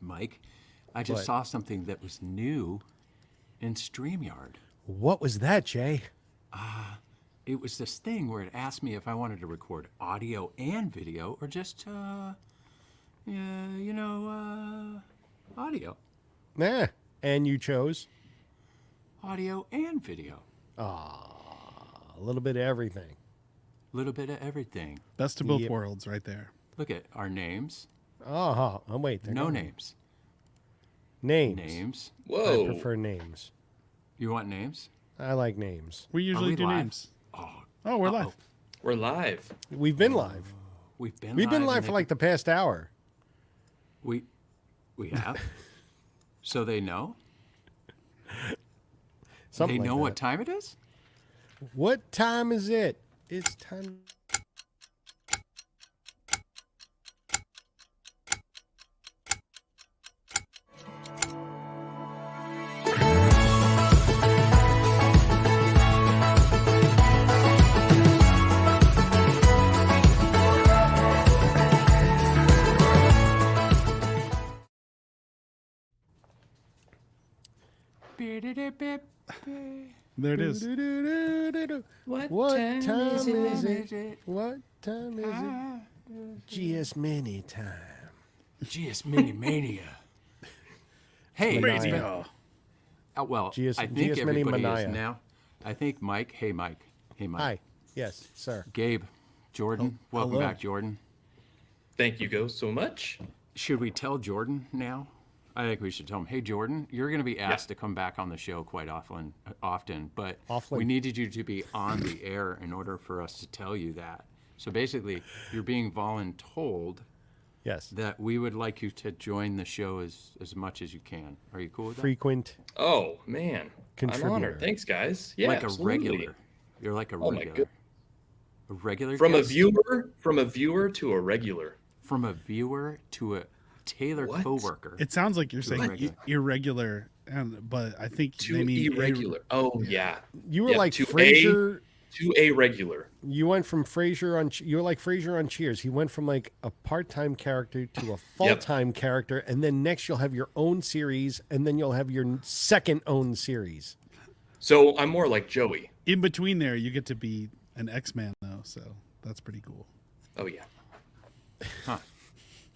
Mike. I just What? saw something that was new in StreamYard. What was that, Jay? It was this thing where it asked me if I wanted to record audio and video or just, audio. Nah. And you chose Audio and video. a little bit of everything. A little bit of everything. Best of both worlds right there. Look at our names. Oh, wait. they're No not- names. Names. Names. I Whoa. prefer names. You want names? I like names. We usually we do live? names. Oh, Oh, we're live. We're live. We've been live. we've been We've been live and for like the past hour. we have. So they know. Something They like know that. what time it is. What time is it? It's time. There it is. What time is it? What time is it? GS Mini time. GS Mini Mania. Hey, Mania. it's been- well, GS I think GS Mini everybody Mania. is now. I think Mike. Hey, Mike. Hey, Mike. Hi. Yes, sir. Gabe. Jordan. Welcome hello. back, Jordan. Thank you, Go, so much. Should we tell Jordan now? I think we should tell him, hey, Jordan, you're going to be asked to come back on the show quite often, but Often. we needed you to be on the air in order for us to tell you that. So basically, you're being voluntold Yes. that we would like you to join the show as much as you can. Are you cool with that? Frequent. Oh, man. I'm Contributor. honored. Thanks, guys. Yeah, Like absolutely. a regular. You're like a Oh, my regular. good- A regular From a guest? viewer to a regular. From a viewer to a Taylor What? coworker. It sounds like you're saying Irregular. irregular, but I think To they mean irregular. Oh, yeah. You were Yep, like to Frasier. To a regular. You went from Frasier on. You were like Frasier on Cheers. He went from like a part-time character to a full-time character, and then next you'll have your own series, and then you'll have your second own series. So I'm more like Joey. In between there, you get to be an X-Man though, so that's pretty cool. Oh, yeah.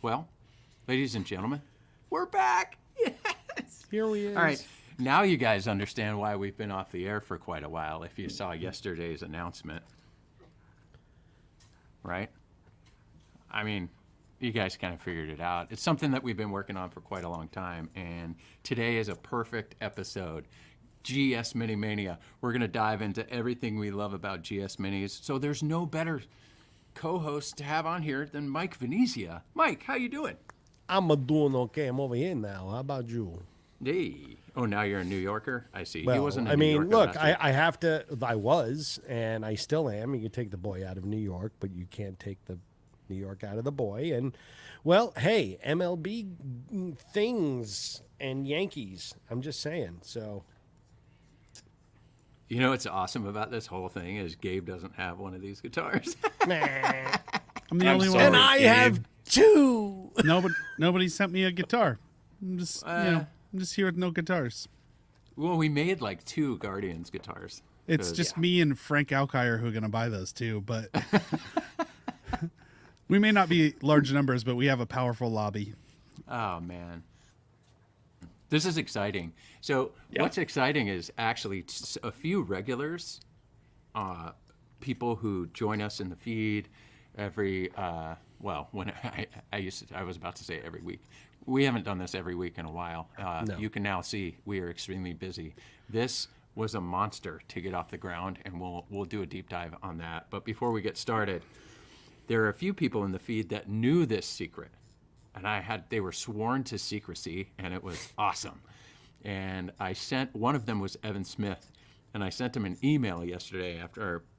Well, ladies and gentlemen, we're back. Yes. Here we is. All right. Now you guys understand why we've been off the air for quite a while, if you saw yesterday's announcement. Right? I mean, you guys kind of figured it out. It's something that we've been working on for quite a long time, and today is a perfect episode. GS Mini Mania. We're going to dive into everything we love about GS Minis. So there's no better co-host to have on here than Mike Venezia. Mike, how you doing? I'm doing okay. I'm over here now. How about you? Hey. Oh, now you're a New Yorker? I see. Well, he wasn't a I New mean, Yorker look, last week. I have to. I was, and I still am. You can take the boy out of New York, but you can't take the New York out of the boy. And well, hey, MLB things and Yankees. I'm just saying. So You know what's awesome about this whole thing is Gabe doesn't have one of these guitars. nah. I'm the I'm only sorry. And one. I Gabe. have two. Nobody sent me a guitar. I'm just I'm just here with no guitars. Well, we made like 2 Guardians guitars. It's 'Cause- just me and Frank Alkire who are gonna buy those too, but we may not be large numbers, but we have a powerful lobby. Oh, man. This is exciting. So Yeah. what's exciting is actually a few regulars, people who join us in the feed every, when I was about to say every week. We haven't done this every week in a while. No. You can now see we are extremely busy. This was a monster to get off the ground, and we'll do a deep dive on that. But before we get started, there are a few people in the feed that knew this secret, and they were sworn to secrecy, and it was awesome. And I sent, one of them was Evan Smith, and I sent him an email yesterday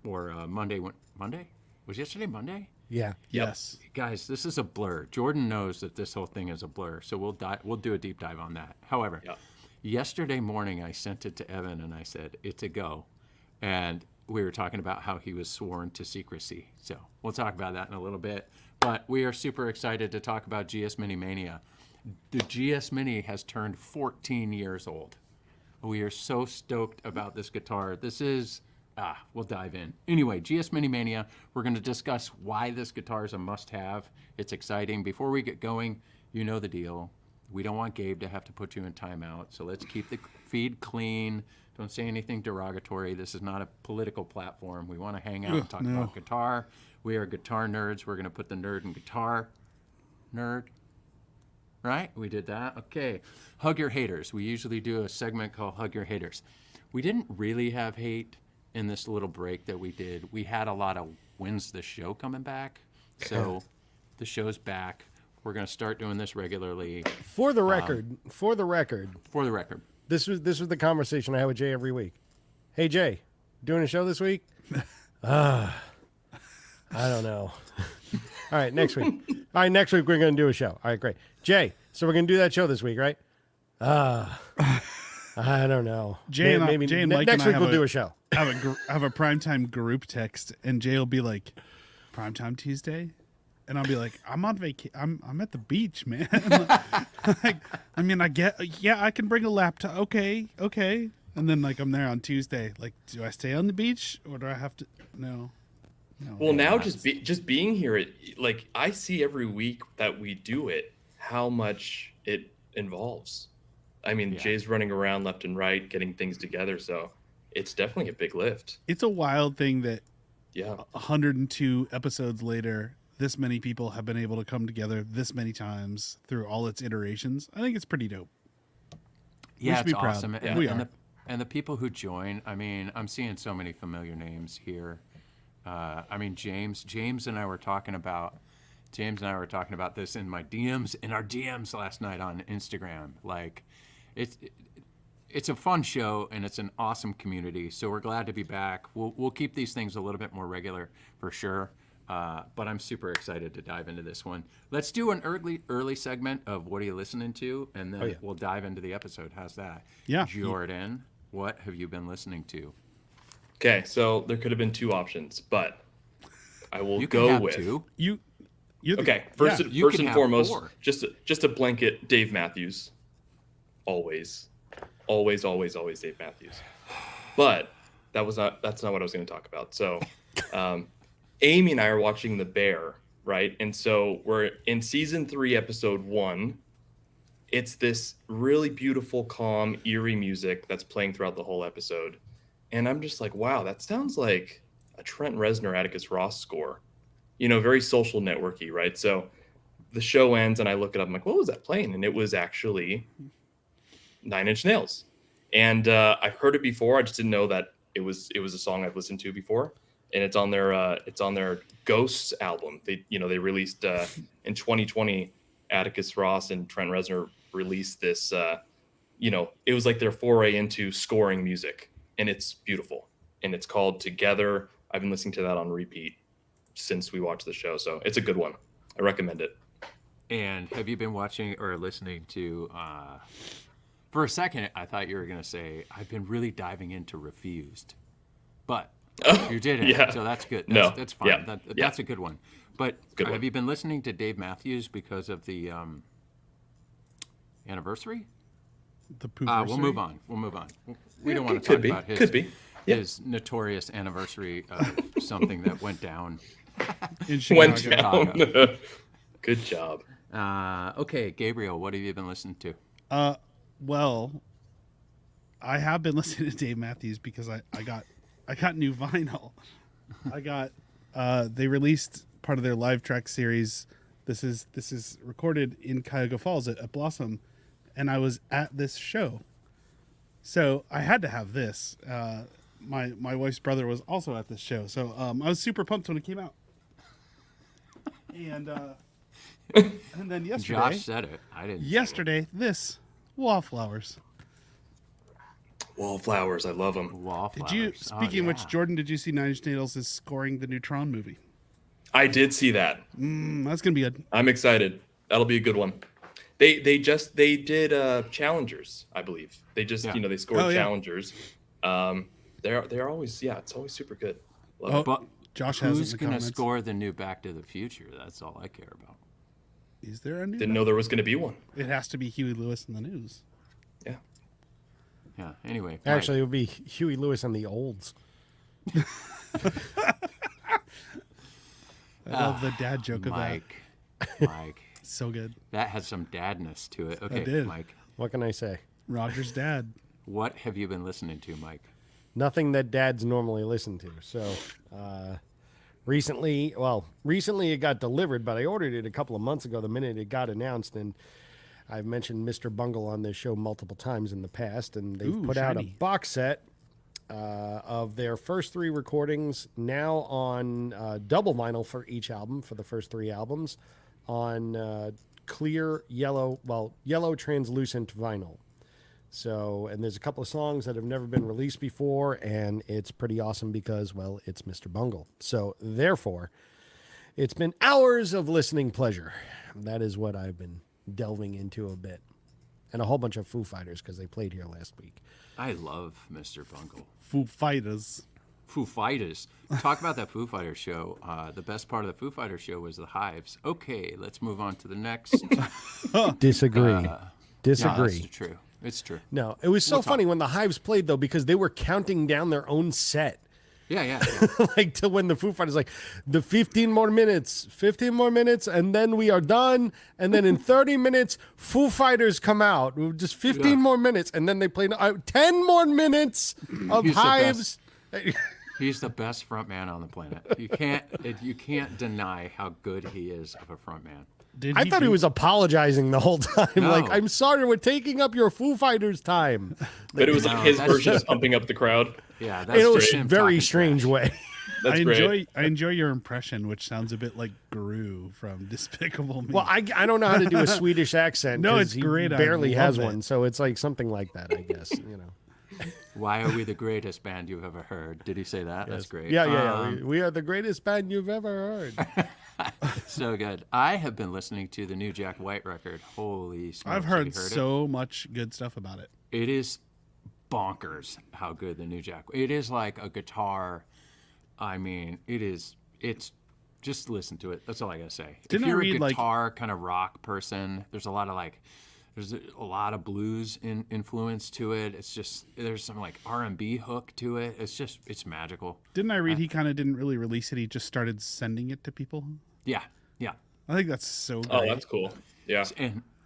Monday. Monday? Was yesterday Monday? Yeah. Yes. Guys, this is a blur. Jordan knows that this whole thing is a blur, so we'll do a deep dive on that. However, Yeah. yesterday morning I sent it to Evan and I said, it's a go. And we were talking about how he was sworn to secrecy. So we'll talk about that in a little bit. But we are super excited to talk about GS Mini Mania. The GS Mini has turned 14 years old. We are so stoked about this guitar. This is, we'll dive in. Anyway, GS Mini Mania, we're going to discuss why this guitar is a must-have. It's exciting. Before we get going, you know the deal. We don't want Gabe to have to put you in timeout, so let's keep the feed clean. Don't say anything derogatory. This is not a political platform. We want to hang out and talk about guitar. We are guitar nerds. We're going to put the nerd in guitar. Nerd. Right? We did that. Okay. Hug your haters. We usually do a segment called Hug Your Haters. We didn't really have hate in this little break that we did. We had a lot of when's the show coming back? So the show's back. We're going to start doing this regularly. For the record, For the record. this was the conversation I have with Jay every week. Hey Jay, doing a show this week? I don't know. All right, next week. All right, next week we're going to do a show. All right, great. Jay, so we're going to do that show this week, right? I don't know. Jay and Mike next and I week have we'll do a show. have a primetime group text, and Jay will be like, "Primetime Tuesday," and I'll be like, "I'm on vacation. I'm at the beach, man." Like, I mean, I can bring a laptop. Okay. And then I'm there on Tuesday. Like, do I stay on the beach or do I have to? No. Well, now just being here, I see every week that we do it, how much it involves. I mean, Jay's running around left and right, getting things together, so it's definitely a big lift. It's a wild thing that 102 episodes later, this many people have been able to come together this many times through all its iterations. I think it's pretty dope. Yeah, We should it's be proud. awesome. We are. And the people who join, I mean, I'm seeing so many familiar names here. I mean, James and I were talking about this in our DMs last night on Instagram. Like, it's a fun show and it's an awesome community. So we're glad to be back. We'll keep these things a little bit more regular for sure. But I'm super excited to dive into this one. Let's do an early segment of what are you listening to, and then we'll dive into the episode. How's that? Yeah. Jordan, what have you been listening to? Okay, so there could have been two options, but I will You can go have two. Okay, first You can and have foremost, four. just a blanket Dave Matthews. Always Dave Matthews. But that's not what I was going to talk about. So, Amy and I are watching The Bear, right? And so we're in season 3, episode 1. It's this really beautiful, calm, eerie music that's playing throughout the whole episode. And I'm just like, wow, that sounds like a Trent Reznor Atticus Ross score. Very social networky, right? So the show ends and I look it up. I'm like, what was that playing? And it was actually 9 Inch Nails. And I've heard it before. I just didn't know that it was a song I've listened to before. And it's on their Ghosts album. They released in 2020. Atticus Ross and Trent Reznor released this. It was like their foray into scoring music. And it's beautiful. And it's called Together. I've been listening to that on repeat since we watched the show. So it's a good one. I recommend it. And have you been watching or listening to, for a second, I thought you were going to say, I've been really diving into Refused. But you didn't. Yeah. So that's good. No. That's fine. Yeah. That's a good one. But Good have one. you been listening to Dave Matthews because of the anniversary? We'll move on. We don't want to talk about his notorious anniversary of something that went down. In Went Chicago. down. Good job. Okay, Gabriel, what have you been listening to? Well, I have been listening to Dave Matthews because I got new vinyl. They released part of their live track series. This is recorded in Cuyahoga Falls at Blossom, and I was at this show, so I had to have this. My wife's brother was also at this show, so I was super pumped when it came out. And then yesterday, Josh said it. I didn't. Yesterday, this Wallflowers. Wallflowers, I love them. Did you? Speaking of which, Jordan, did you see 9 Inch Nails is scoring the new Tron movie? I did see that. That's gonna be good. I'm excited. That'll be a good one. They did challengers, I believe. They just they scored challengers. They're always it's always super good. Love it. But Josh has it in who's the going to comments. score the new Back to the Future? That's all I care about. Is there a new? Didn't know there was going to be one. It has to be Huey Lewis in the news. Yeah. Yeah. Anyway, Mike, Actually, it would be Huey Lewis and the Olds. I love the dad joke of that. Mike, So good. that has some dadness to it. Okay, did. Mike, What can I say? Roger's dad. what have you been listening to, Mike? Nothing that dads normally listen to. So, recently it got delivered, but I ordered it a couple of months ago the minute it got announced. And I've mentioned Mr. Bungle on this show multiple times in the past, and they've put out a shiny. box set of their first 3 recordings now on double vinyl for each album for the first 3 albums on clear yellow translucent vinyl. So, and there's a couple of songs that have never been released before, and it's pretty awesome because, well, it's Mr. Bungle. So, therefore, it's been hours of listening pleasure. That is what I've been delving into a bit. And a whole bunch of Foo Fighters because they played here last week. I love Mr. Bungle. Foo Fighters. Foo Fighters. Talk about that Foo Fighters show. The best part of the Foo Fighters show was the hives. Okay, let's move on to the next. Disagree. No, Disagree. that's true. It's true. No, it was so We'll talk. funny when the Hives played, though, because they were counting down their own set. Yeah. Like to when the Foo Fighters like the 15 more minutes, and then we are done. And then in 30 minutes, Foo Fighters come out. Just 15 more minutes, and then they play 10 more minutes of He's the Hives. He's the best front man on the planet. You can't deny how good he is of a front man. I thought he was apologizing the whole time. No. Like, I'm sorry, we're taking up your Foo Fighters time. But it was No, like his that's version just- of pumping up the crowd. Yeah, In that's a just him very talking strange trash. way. That's great. I enjoy your impression, which sounds a bit like Gru from Despicable Me. Well, I don't know how to do a Swedish accent. No, 'cause it's he great. I barely has love it. one, so it's like something like that, I guess. Why are we the greatest band you've ever heard? Did he say that? That's great. Yeah. We are the greatest band you've ever heard. So good. I have been listening to the new Jack White record. Holy smokes. I've have heard you it? so much good stuff about it. It is bonkers how good the new Jack. It is like a guitar. I mean, it's just listen to it. That's all I gotta say. Didn't if you're I read, a like- guitar kind of rock person, there's a lot of blues influence to it. It's just there's some like R&B hook to it. It's magical. Didn't I read he kind of didn't really release it? He just started sending it to people. Yeah. I think that's so great. Oh, that's cool. Yeah.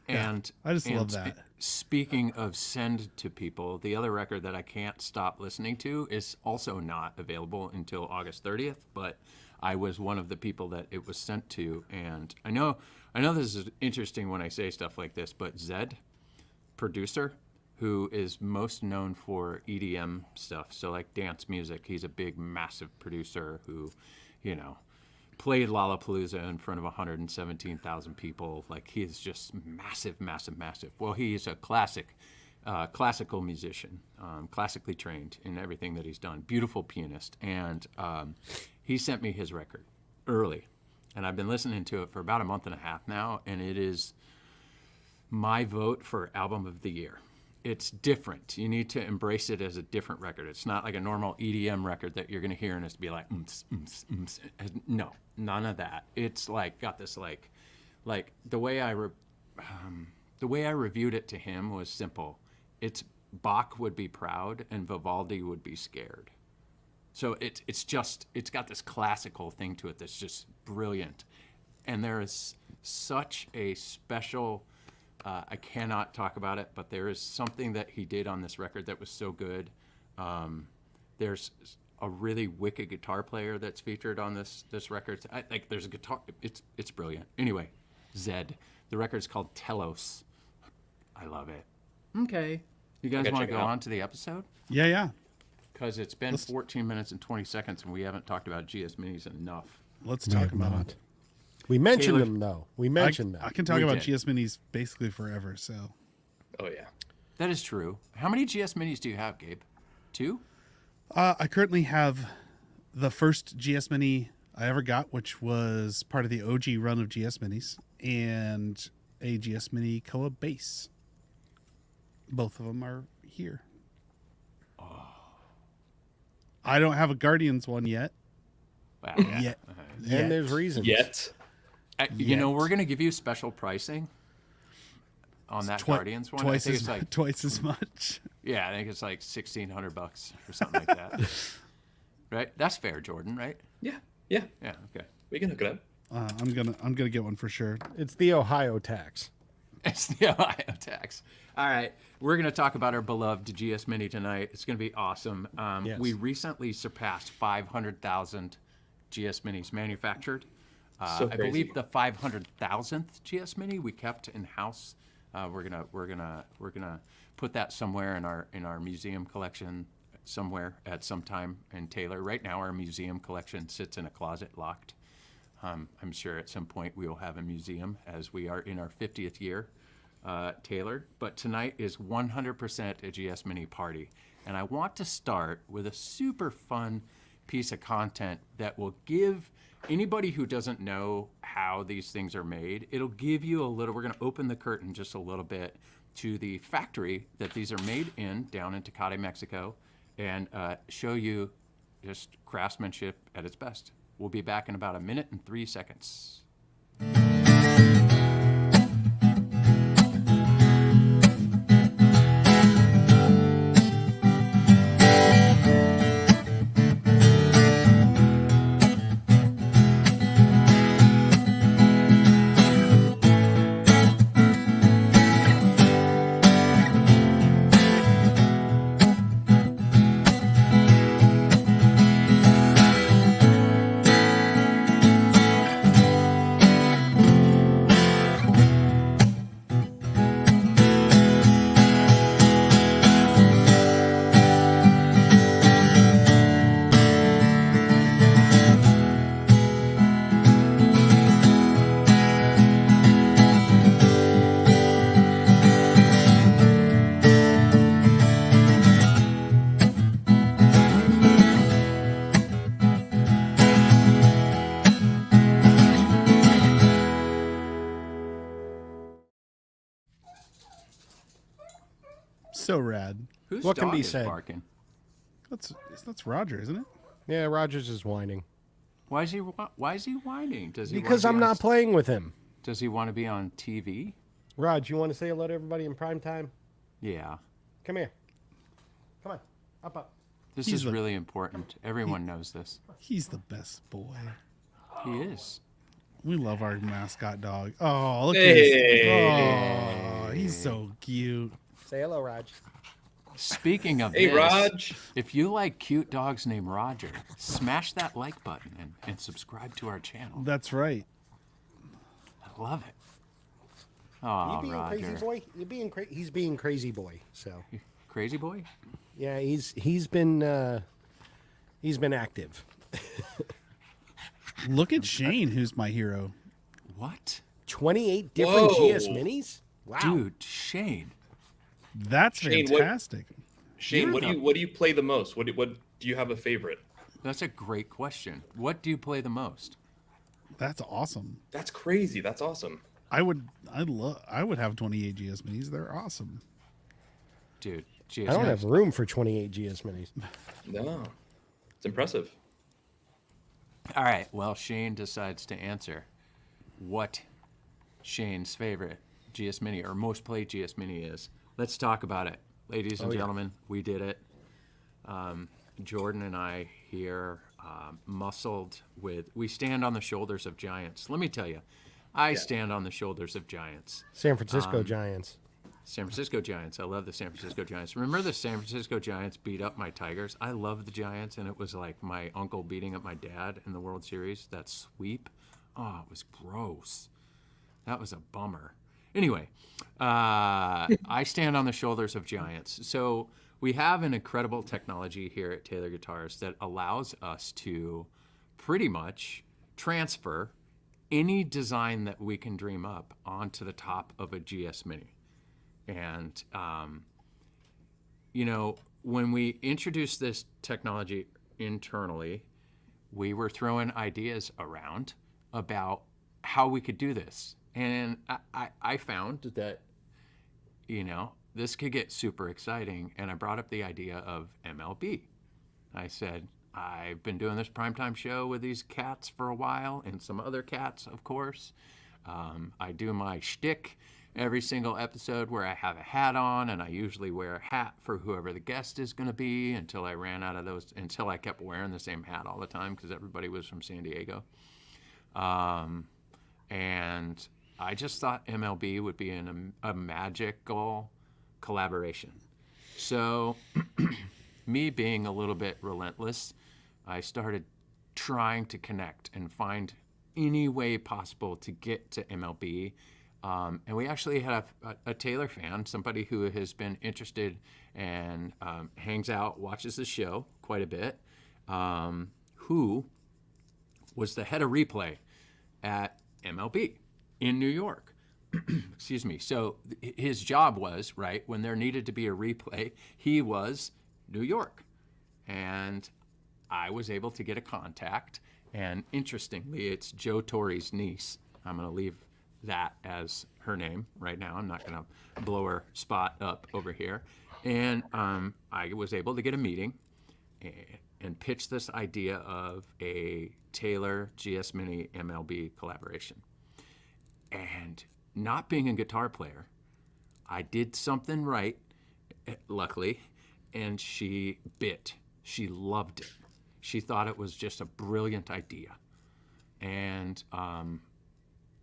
And I just love and that. Speaking of send to people, the other record that I can't stop listening to is also not available until August 30th, but I was one of the people that it was sent to, and I know this is interesting when I say stuff like this, but Zed, producer, who is most known for EDM stuff, so like dance music, he's a big, massive producer who, played Lollapalooza in front of 117,000 people. Like, he is just massive. Well, he is a classical musician, classically trained in everything that he's done. Beautiful pianist. And he sent me his record early. And I've been listening to it for about a month and a half now. And it is my vote for album of the year. It's different. You need to embrace it as a different record. It's not like a normal EDM record that you're going to hear and it's be like, No, none of that. It's like got this like the way I reviewed it to him was simple. It's Bach would be proud and Vivaldi would be scared. So it's got this classical thing to it that's just brilliant. And there is such a special. I cannot talk about it, but there is something that he did on this record that was so good. There's a really wicked guitar player that's featured on this record. There's a guitar. It's brilliant. Anyway, Zed. The record's called Telos. I love it. Okay. You guys Okay, want check to it go out. on to the episode? Yeah. Because it's been 14 minutes and 20 seconds, and we haven't talked about GS Minis enough. Let's talk about it. We mentioned Taylor- them, though. We mentioned I them. can talk We about did. GS Minis basically forever. So Oh yeah. That is true. How many GS Minis do you have, Gabe? 2? I currently have the first GS Mini I ever got, which was part of the OG run of GS Minis, and a GS Mini Koa bass. Both of them are here. I don't have a Guardians one yet. Wow. Yet. And there's reasons. Yet. You know, Yet. we're going to give you special pricing on that Guardians one. I Twice think as it's like, twice as much. yeah, I think it's like $1,600 or something like that. Right? That's fair, Jordan, right? Yeah, yeah, Yeah, okay. we can hook it up. I'm gonna get one for sure. It's the Ohio tax. It's the Ohio tax. All right, we're going to talk about our beloved GS Mini tonight. It's going to be awesome. Yes. We recently surpassed 500,000 GS Minis manufactured. So I crazy. believe the 500,000th GS Mini we kept in house. We're gonna put that somewhere in our museum collection somewhere at some time in Taylor. Right now, our museum collection sits in a closet locked. I'm sure at some point we will have a museum as we are in our 50th year, Taylor. But tonight is 100% a GS Mini party. And I want to start with a super fun piece of content that will give anybody who doesn't know how these things are made, it'll give you a little, we're going to open the curtain just a little bit to the factory that these are made in down in Tecate, Mexico, and show you just craftsmanship at its best. We'll be back in about 1 minute and 3 seconds. So rad. Whose What can dog be is said? barking? That's Roger, isn't it? Yeah, Rogers is whining. Why is he whining? Does he Because wanna I'm be on not playing with him. Does he want to be on TV? Raj, you want to say hello to everybody in prime time? Yeah. Come here. Come on. Up. This He's is the- really important. Everyone knows this. He's the best boy. He is. We love our mascot dog. Oh, look Hey. at this. Oh, he's so cute. Say hello, Raj. Speaking of Hey, this, Raj. if you like cute dogs named Roger, smash that like button and subscribe to our channel. That's right. I love it. You Oh, being crazy Roger. boy? He's being crazy boy. So Crazy boy? yeah, he's been active. Look at Shane, who's my hero. What? 28 different Whoa. GS minis. Wow. Dude, Shane. That's Shane, what- fantastic. Shane, You're what do you play the most? What do you have a favorite? That's a great question. What do you play the most? That's awesome. That's crazy. That's awesome. I would have 28 GS minis. They're awesome. Dude, geez. I don't have room for 28 GS minis. No, it's impressive. All right. Well, Shane decides to answer what Shane's favorite GS Mini or most played GS Mini is. Let's talk about it. Ladies and gentlemen, we did it. Jordan and I here muscled with, we stand on the shoulders of giants. Let me tell you, I stand on the shoulders of giants. San Francisco Giants. San Francisco Giants. I love the San Francisco Giants. Remember the San Francisco Giants beat up my Tigers? I love the Giants, and it was like my uncle beating up my dad in the World Series. That sweep, oh, it was gross. That was a bummer. Anyway, I stand on the shoulders of giants. So we have an incredible technology here at Taylor Guitars that allows us to pretty much transfer any design that we can dream up onto the top of a GS Mini. And, you know, when we introduced this technology internally, we were throwing ideas around about how we could do this. And I found that, you know, this could get super exciting. And I brought up the idea of MLB. I said, I've been doing this primetime show with these cats for a while, and some other cats, of course. I do my shtick every single episode where I have a hat on, and I usually wear a hat for whoever the guest is going to be until I ran out of those, until I kept wearing the same hat all the time because everybody was from San Diego. And I just thought MLB would be a magical collaboration. So me being a little bit relentless, I started trying to connect and find any way possible to get to MLB. And we actually had a Taylor fan, somebody who has been interested and hangs out, watches the show quite a bit, who was the head of replay at MLB in New York. Excuse me. So his job was, right, when there needed to be a replay, he was New York. And I was able to get a contact. And interestingly, it's Joe Torre's niece. I'm going to leave that as her name right now. I'm not going to blow her spot up over here. And I was able to get a meeting and pitch this idea of a Taylor GS Mini MLB collaboration. And not being a guitar player, I did something right, luckily, and she bit. She loved it. She thought it was just a brilliant idea. And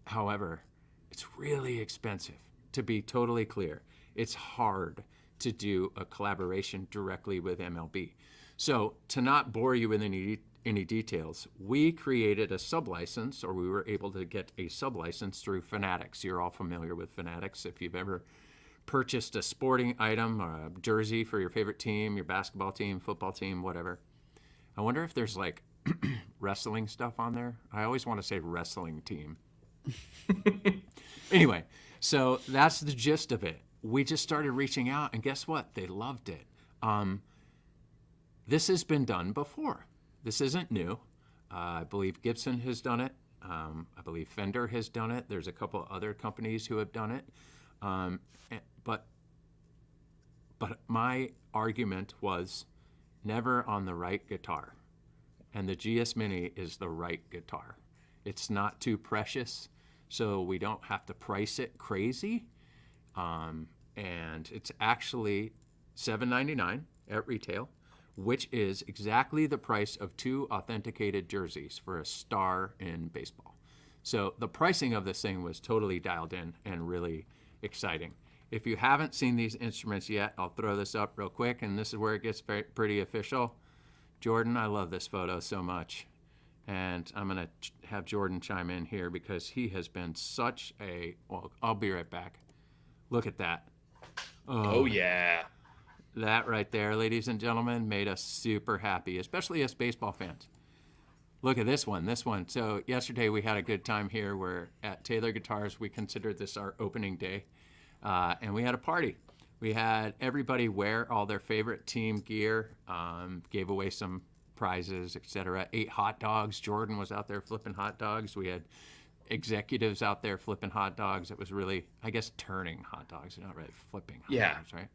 however, it's really expensive, to be totally clear. It's hard to do a collaboration directly with MLB. So to not bore you with any details, we created a sublicense, or we were able to get a sublicense through Fanatics. You're all familiar with Fanatics. If you've ever purchased a sporting item, or a jersey for your favorite team, your basketball team, football team, whatever. I wonder if there's like wrestling stuff on there. I always want to say wrestling team. Anyway, so that's the gist of it. We just started reaching out, and guess what? They loved it. This has been done before. This isn't new. I believe Gibson has done it. I believe Fender has done it. There's a couple other companies who have done it. But my argument was never on the right guitar. And the GS Mini is the right guitar. It's not too precious, so we don't have to price it crazy. And it's actually $7.99 at retail, which is exactly the price of 2 authenticated jerseys for a star in baseball. So the pricing of this thing was totally dialed in and really exciting. If you haven't seen these instruments yet, I'll throw this up real quick, and this is where it gets pretty official. Jordan, I love this photo so much. And I'm going to have Jordan chime in here because he has been such a, well, I'll be right back. Look at that. Oh yeah. That right there, ladies and gentlemen, made us super happy, especially us baseball fans. Look at this one, So yesterday we had a good time here where at Taylor Guitars, we considered this our opening day. And we had a party. We had everybody wear all their favorite team gear, gave away some prizes, etc. Ate hot dogs. Jordan was out there flipping hot dogs. We had executives out there flipping hot dogs. It was really, I guess, turning hot dogs. They're not really flipping hot dogs, right?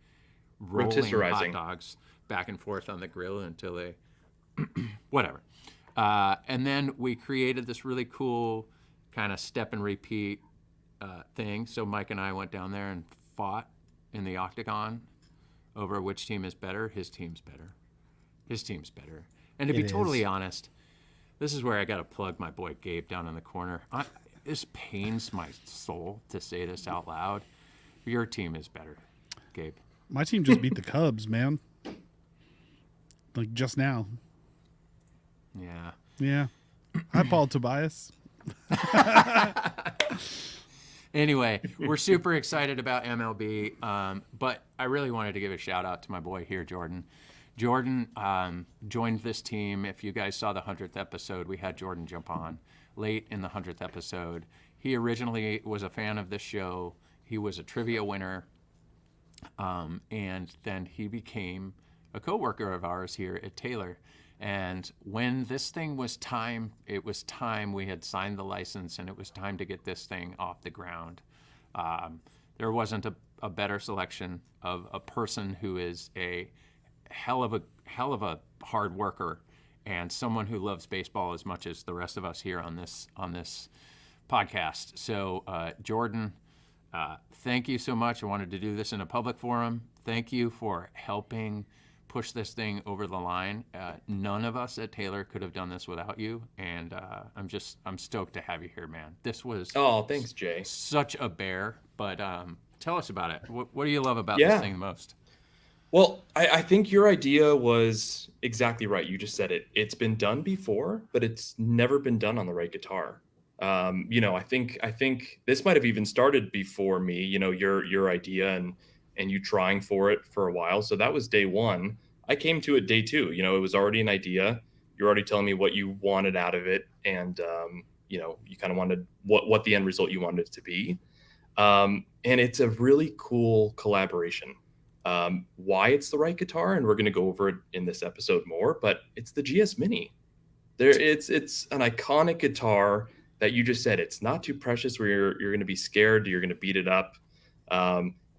Rolling hot dogs back and forth on the grill until they, whatever. And then we created this really cool kind of step and repeat thing. So Mike and I went down there and fought in the octagon over which team is better. His team's better. His team's better. And to be totally honest, this is where I got to plug my boy Gabe down in the corner. This pains my soul to say this out loud. Your team is better, Gabe. My team just beat the Cubs, man. Like just now. Yeah. Yeah. Hi, Paul Tobias. Anyway, we're super excited about MLB, but I really wanted to give a shout out to my boy here, Jordan. Jordan joined this team. If you guys saw the 100th episode, we had Jordan jump on late in the 100th episode. He originally was a fan of this show. He was a trivia winner, and then he became a coworker of ours here at Taylor. And when this thing was time, it was time. We had signed the license, and it was time to get this thing off the ground. There wasn't a better selection of a person who is a hell of a hard worker and someone who loves baseball as much as the rest of us here on this podcast. So, Jordan, thank you so much. I wanted to do this in a public forum. Thank you for helping push this thing over the line. None of us at Taylor could have done this without you, and I'm stoked to have you here, man. This was Thanks, Jay. such a bear, but tell us about it. What do you love about Yeah. this thing the most? Well, I think your idea was exactly right. You just said it. It's been done before, but it's never been done on the right guitar. I think this might have even started before me. Your idea and you trying for it for a while. So that was day one. I came to it day two. It was already an idea. You're already telling me what you wanted out of it, and you kind of wanted what the end result you wanted it to be. And it's a really cool collaboration. Why it's the right guitar, and we're going to go over it in this episode more, but it's the GS Mini. It's an iconic guitar that you just said it's not too precious where you're going to be scared, you're going to beat it up.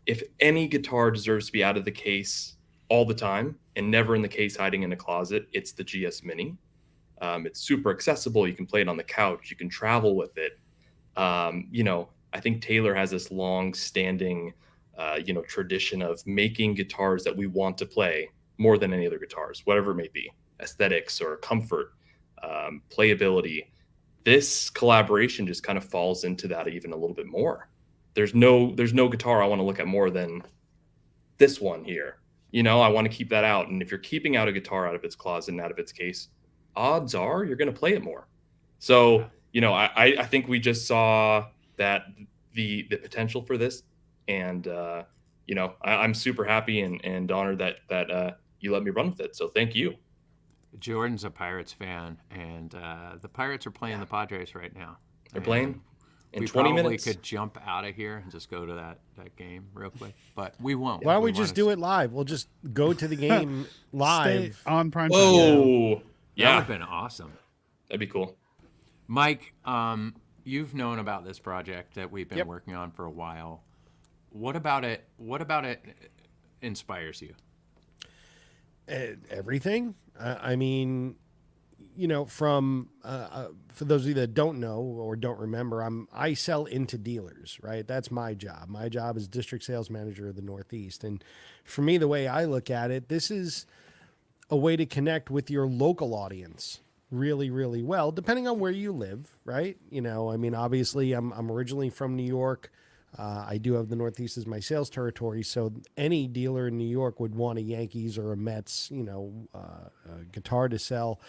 If any guitar deserves to be out of the case all the time and never in the case hiding in a closet, it's the GS Mini. It's super accessible. You can play it on the couch. You can travel with it. I think Taylor has this long-standing tradition of making guitars that we want to play more than any other guitars, whatever it may be, aesthetics or comfort, playability. This collaboration just kind of falls into that even a little bit more. There's no guitar I want to look at more than this one here. I want to keep that out. And if you're keeping out a guitar out of its closet and out of its case, odds are you're going to play it more. So, I think we just saw that the potential for this. And, I'm super happy and honored that you let me run with it. So thank you. Jordan's a Pirates fan, and the Pirates are playing the Padres right now. They're playing in we 20 probably minutes. could jump out of here and just go to that game real quick, but we won't. Why don't we just do it live? We'll just go to the game live. Stay on Primetime. Whoa. That would Yeah, have been awesome. that'd be cool. Mike, you've known about this project that we've been Yep. working on for a while. What about it inspires you? Everything. I mean, from for those of you that don't know or don't remember, I sell into dealers, right? That's my job. My job is district sales manager of the Northeast, and for me, the way I look at it, this is a way to connect with your local audience really, really well, depending on where you live, right? Obviously, I'm originally from New York. I do have the Northeast as my sales territory, so any dealer in New York would want a Yankees or a Mets, guitar to sell.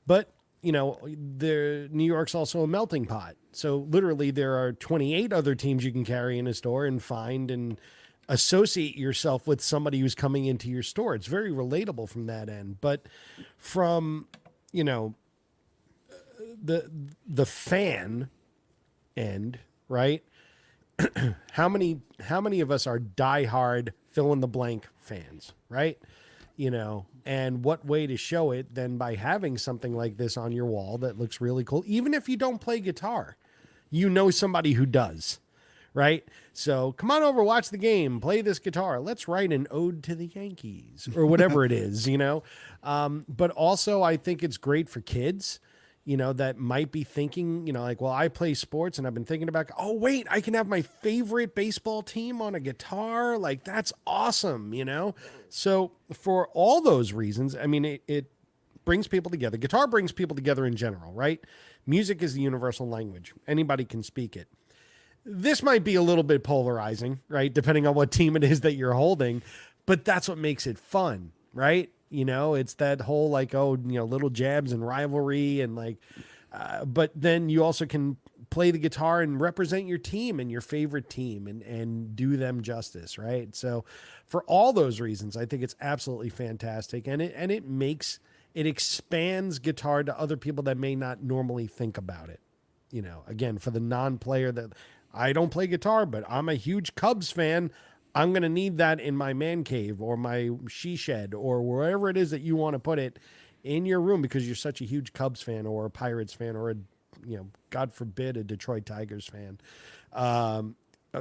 But New York's also a melting pot. So literally, there are 28 other teams you can carry in a store and find and associate yourself with somebody who's coming into your store. It's very relatable from that end. But from the fan end, right? How many of us are diehard fill in the blank fans, right? And what way to show it than by having something like this on your wall that looks really cool, even if you don't play guitar, somebody who does, right? So come on over, watch the game, play this guitar. Let's write an ode to the Yankees or whatever it is, But also I think it's great for kids, that might be thinking, well, I play sports and I've been thinking about, oh, wait, I can have my favorite baseball team on a guitar. Like, that's awesome, So for all those reasons, I mean, it brings people together. Guitar brings people together in general, right? Music is the universal language. Anybody can speak it. This might be a little bit polarizing, right? Depending on what team it is that you're holding, but that's what makes it fun, right? It's that whole little jabs and rivalry and but then you also can play the guitar and represent your team and your favorite team and do them justice, right? So for all those reasons, I think it's absolutely fantastic. And it expands guitar to other people that may not normally think about it. Again, for the non-player that I don't play guitar, but I'm a huge Cubs fan. I'm going to need that in my man cave or my she shed or wherever it is that you want to put it in your room because you're such a huge Cubs fan or a Pirates fan or God forbid, a Detroit Tigers fan.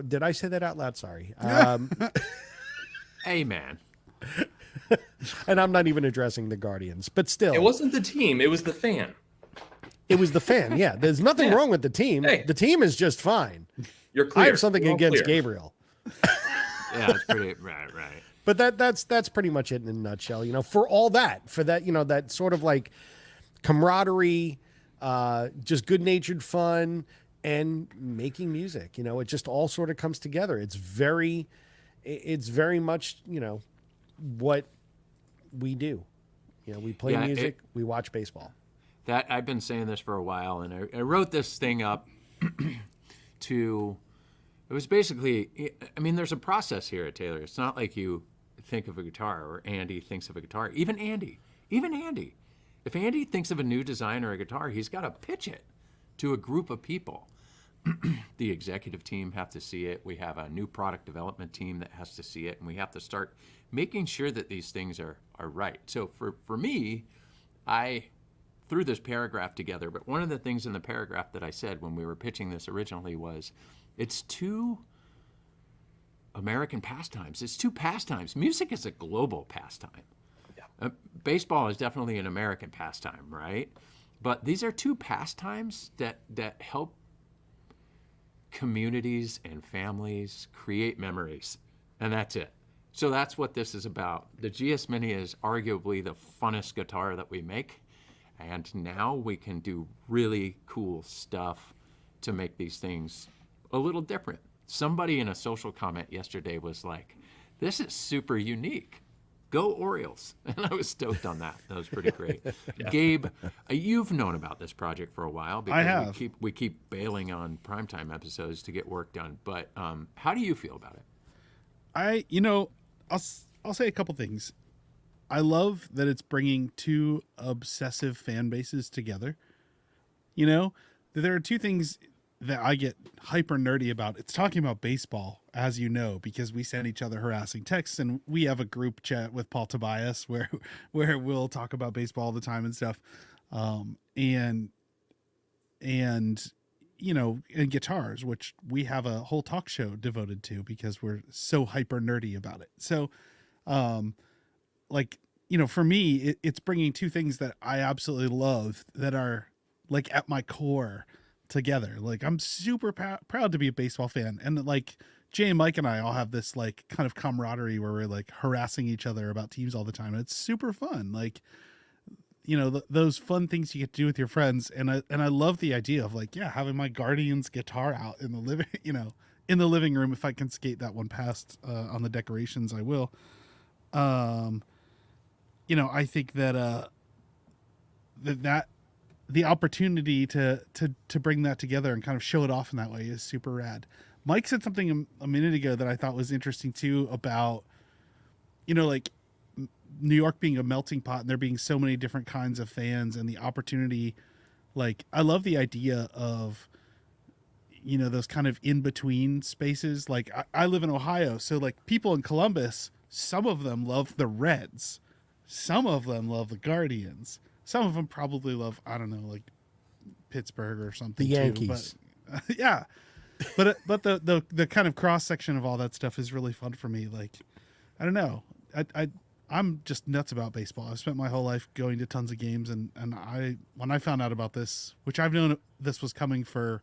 Did I say that out loud? Sorry. Hey, man. And I'm not even addressing the Guardians, but still. It wasn't the team, it was the fan. It was the fan. Yeah, there's nothing Yeah. wrong with the team. Hey. The team is just fine. You're clear. I have something We're all against clear. Gabriel. Yeah, it's pretty right. But that's pretty much it in a nutshell. For all that, for that, that sort of like camaraderie, just good-natured fun, and making music. It just all sort of comes together. It's very much what we do. We play Yeah, music, we watch baseball. That I've been saying this for a while, and I wrote this thing up to. It was basically, I mean, there's a process here at Taylor. It's not like you think of a guitar or Andy thinks of a guitar. Even Andy. If Andy thinks of a new design or a guitar, he's got to pitch it to a group of people. The executive team have to see it. We have a new product development team that has to see it, and we have to start making sure that these things are right. So for me, I threw this paragraph together, but one of the things in the paragraph that I said when we were pitching this originally was, it's two American pastimes. It's two pastimes. Music is a global pastime. Yeah. Baseball is definitely an American pastime, right? But these are two pastimes that help communities and families create memories, and that's it. So that's what this is about. The GS Mini is arguably the funnest guitar that we make, and now we can do really cool stuff to make these things a little different. Somebody in a social comment yesterday was like, this is super unique. Go Orioles. And I was stoked on that. That was pretty great. Yeah. Gabe, you've known about this project for a while because I have. We keep bailing on primetime episodes to get work done. But how do you feel about it? I'll say a couple things. I love that it's bringing two obsessive fan bases together. There are two things that I get hyper nerdy about. It's talking about baseball, as you know, because we send each other harassing texts, and we have a group chat with Paul Tobias where we'll talk about baseball all the time and stuff. And guitars, which we have a whole talk show devoted to because we're so hyper nerdy about it. So, for me, it's bringing two things that I absolutely love that are like at my core together. Like, I'm super proud to be a baseball fan, and like Jay and Mike and I all have this like kind of camaraderie where we're like harassing each other about teams all the time, and it's super fun. Like, those fun things you get to do with your friends, and I love the idea of like, having my Guardians guitar out in the living room. If I can skate that one past on the decorations, I will. I think that that the opportunity to bring that together and kind of show it off in that way is super rad. Mike said something a minute ago that I thought was interesting too about, like New York being a melting pot and there being so many different kinds of fans and the opportunity. Like, I love the idea of, those kind of in between spaces. Like, I live in Ohio, so like people in Columbus, some of them love the Reds, some of them love the Guardians. Some of them probably love, I don't know, like Pittsburgh or something. The Yankees. Too, but, yeah. But the kind of cross section of all that stuff is really fun for me. Like, I don't know. I'm just nuts about baseball. I've spent my whole life going to tons of games, and when I found out about this, which I've known this was coming for,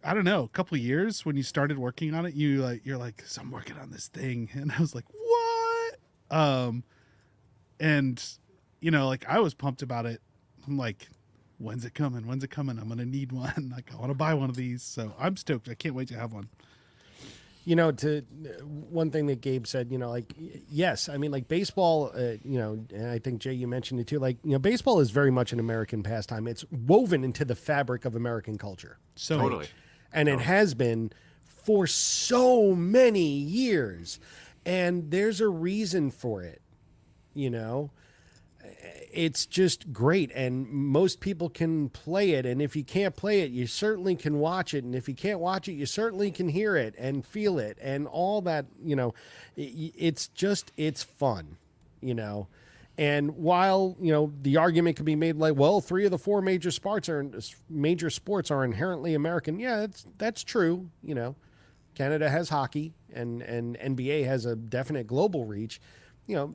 I don't know, a couple of years. When you started working on it, you're like, so I'm working on this thing, and I was like, what? And like, I was pumped about it. I'm like, when's it coming? I'm going to need one. Like, I want to buy one of these. So I'm stoked. I can't wait to have one. To one thing that Gabe said, like, yes, I mean, like baseball, and I think Jay, you mentioned it too. Like, baseball is very much an American pastime. It's woven into the fabric of American culture. So Totally. And it has been for so many years. And there's a reason for it. It's just great, and most people can play it, and if you can't play it, you certainly can watch it, and if you can't watch it, you certainly can hear it and feel it and all that. It's fun. And while the argument could be made like, well, 3 of the 4 major sports are inherently American. Yeah, that's true. Canada has hockey, and NBA has a definite global reach, you know,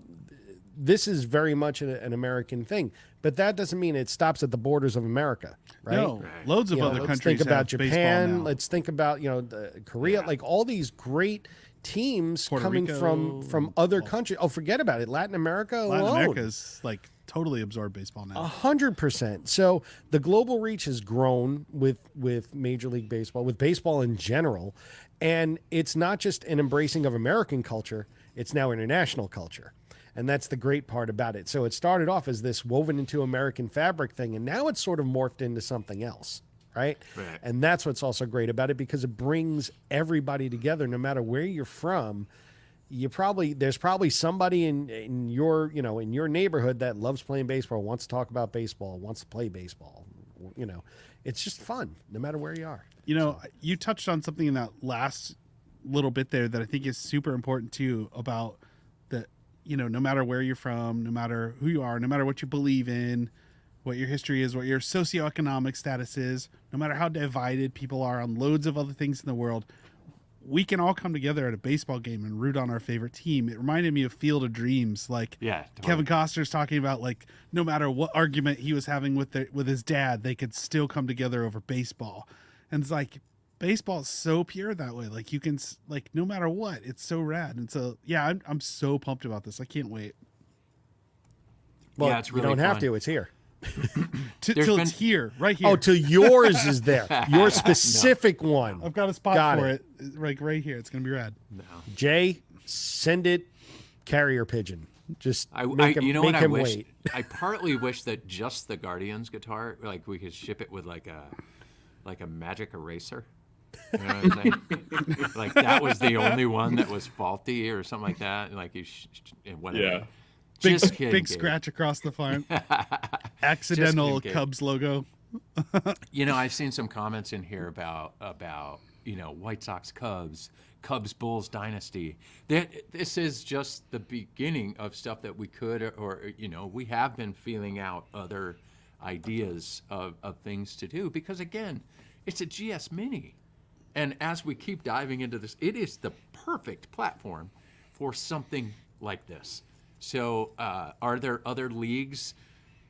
this is very much an American thing, but that doesn't mean it stops at the borders of America, right? No, loads of You know, other let's countries think about have baseball Japan. now. Let's think about, you know, Korea, like all these great teams Puerto coming Rico, from other countries. Oh, forget about it. Latin America Latin alone. America's like totally absorbed baseball now. 100%. So the global reach has grown with Major League Baseball, with baseball in general, and it's not just an embracing of American culture; it's now international culture. And that's the great part about it. So it started off as this woven into American fabric thing, and now it's sort of morphed into something else, right? Right. And that's what's also great about it, because it brings everybody together, no matter where you're from. There's probably somebody in your, you know, in your neighborhood that loves playing baseball, wants to talk about baseball, wants to play baseball. You know, it's just fun, no matter where you are. You know, you touched on something in that last little bit there that I think is super important too, about the, you know, no matter where you're from, no matter who you are, no matter what you believe in, what your history is, what your socioeconomic status is, no matter how divided people are on loads of other things in the world, we can all come together at a baseball game and root on our favorite team. It reminded me of Field of Dreams. Like, Yeah, totally. Kevin Costner's talking about, like, no matter what argument he was having with his dad, they could still come together over baseball. And it's like, baseball is so pure that way. Like, you can, like, no matter what, it's so rad. And so, yeah, I'm so pumped about this. I can't wait. Well, Yeah, it's really you don't have fun. to. It's here. Till it's here, right here. Oh, till yours is there. Your specific one. I've got a spot Got for it. it, like right here. It's gonna be rad. Jay, send it carrier pigeon. Just I make him, you know make what I him wish? wait. I partly wish that just the Guardians guitar, like we could ship it with like a magic eraser. You know what I'm saying? Like that was the only one that was faulty or something like that. Like whatever. Yeah. Just kidding, Big Gabe. scratch across the front. Accidental kidding, Gabe. Cubs logo. You know, I've seen some comments in here about you know, White Sox Cubs, Cubs Bulls dynasty. This is just the beginning of stuff that we could, or you know, we have been feeling out other ideas of things to do, because again, it's a GS Mini, and as we keep diving into this, it is the perfect platform for something like this. So, are there other leagues?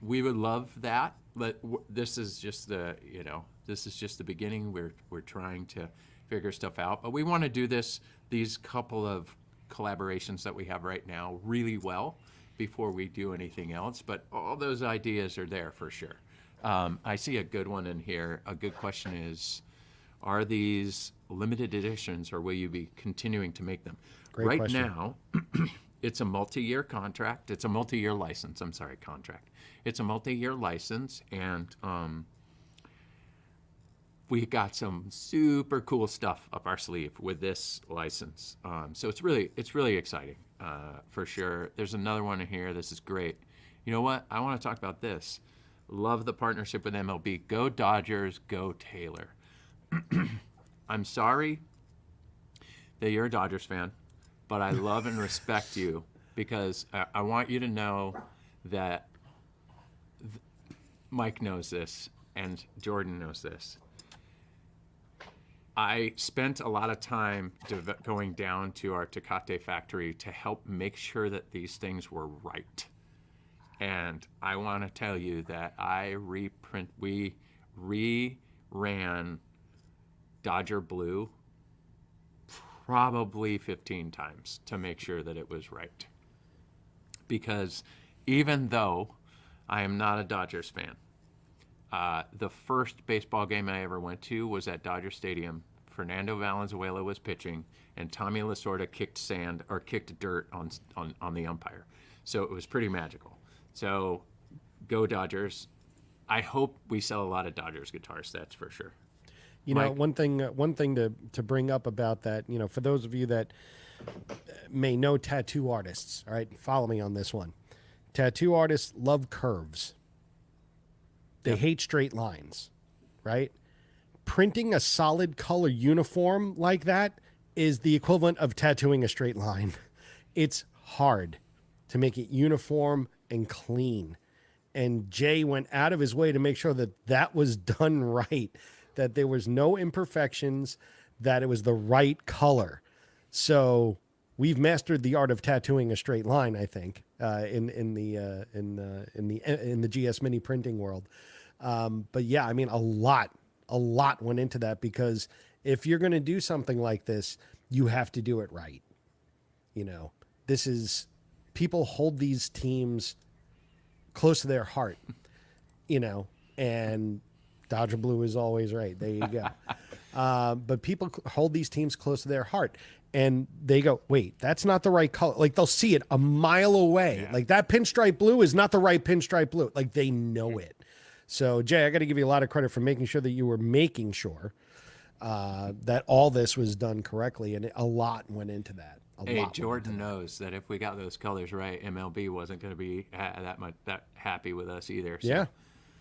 We would love that, but this is just the, you know, this is just the beginning. We're trying to figure stuff out, but we want to do these couple of collaborations that we have right now really well before we do anything else. But all those ideas are there for sure. I see a good one in here. A good question is, are these limited editions, or will you be continuing to make them? Great right question. now, it's a multi-year contract. It's a multi-year license. I'm sorry, contract. It's a multi-year license, and we got some super cool stuff up our sleeve with this license. So it's really exciting for sure. There's another one in here. This is great. You know what? I want to talk about this. Love the partnership with MLB. Go Dodgers. Go Taylor. I'm sorry that you're a Dodgers fan, but I love and respect you, because I want you to know that Mike knows this and Jordan knows this. I spent a lot of time going down to our Tecate factory to help make sure that these things were right. And I want to tell you that we reran Dodger Blue probably 15 times to make sure that it was right. Because even though I am not a Dodgers fan, the first baseball game I ever went to was at Dodger Stadium. Fernando Valenzuela was pitching, and Tommy Lasorda kicked dirt on the umpire. So it was pretty magical. So go Dodgers. I hope we sell a lot of Dodgers guitars, that's for sure. You know, Mike? one thing to bring up about that, you know, for those of you that may know tattoo artists, all right, follow me on this one. Tattoo artists love curves. They hate straight lines, right? Printing a solid color uniform like that is the equivalent of tattooing a straight line. It's hard to make it uniform and clean. And Jay went out of his way to make sure that that was done right, that there was no imperfections, that it was the right color. So we've mastered the art of tattooing a straight line, I think, in the GS Mini printing world. But yeah, I mean, a lot went into that, because if you're going to do something like this, you have to do it right. You know, this is, people hold these teams close to their heart, you know, and Dodger Blue is always right. There you go. But people hold these teams close to their heart, and they go, wait, that's not the right color. Like, they'll see it a mile away. Yeah. Like, that pinstripe blue is not the right pinstripe blue. Like, they know it. So, Jay, I got to give you a lot of credit for making sure that you were making sure that all this was done correctly, and a lot went into that. Hey, Jordan knows that if we got those colors right, MLB wasn't going to be that happy with us either. So, Yeah.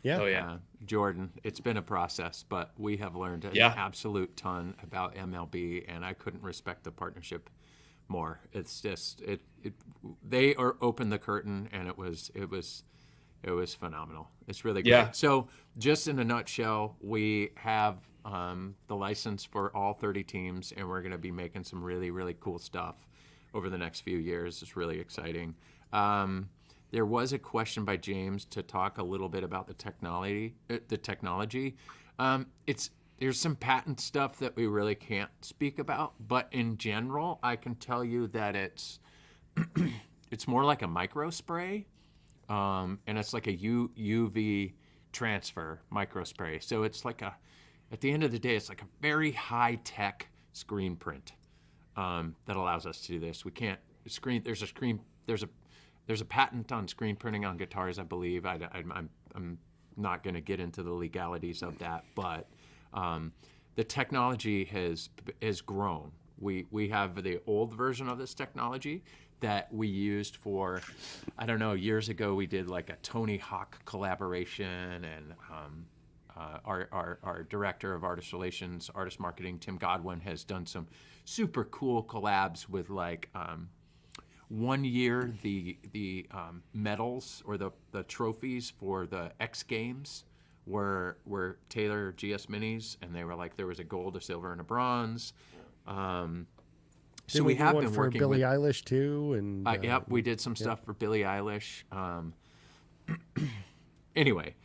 Yeah. Oh yeah. Jordan, it's been a process, but we have learned an absolute ton about MLB, and I couldn't respect the partnership more. It's just they opened the curtain, and it was phenomenal. It's really great. Yeah. So, just in a nutshell, we have the license for all 30 teams, and we're going to be making some really, really cool stuff over the next few years. It's really exciting. There was a question by James to talk a little bit about the technology. There's some patent stuff that we really can't speak about, but in general, I can tell you that it's more like a micro spray, and it's like a UV transfer micro spray. So it's like at the end of the day, it's like a very high tech screen print that allows us to do this. We can't screen. There's a patent on screen printing on guitars, I believe. I'm not going to get into the legalities of that, but the technology has grown. We have the old version of this technology that we used for, I don't know, years ago we did like a Tony Hawk collaboration, and our director of artist relations, artist marketing, Tim Godwin, has done some super cool collabs with like 1 year the medals or the trophies for the X Games were Taylor GS Minis, and they were like, there was a gold, a silver, and a bronze. So we have been for working Billie with Eilish too, and yep, we did some stuff for Billie Eilish. Anyway,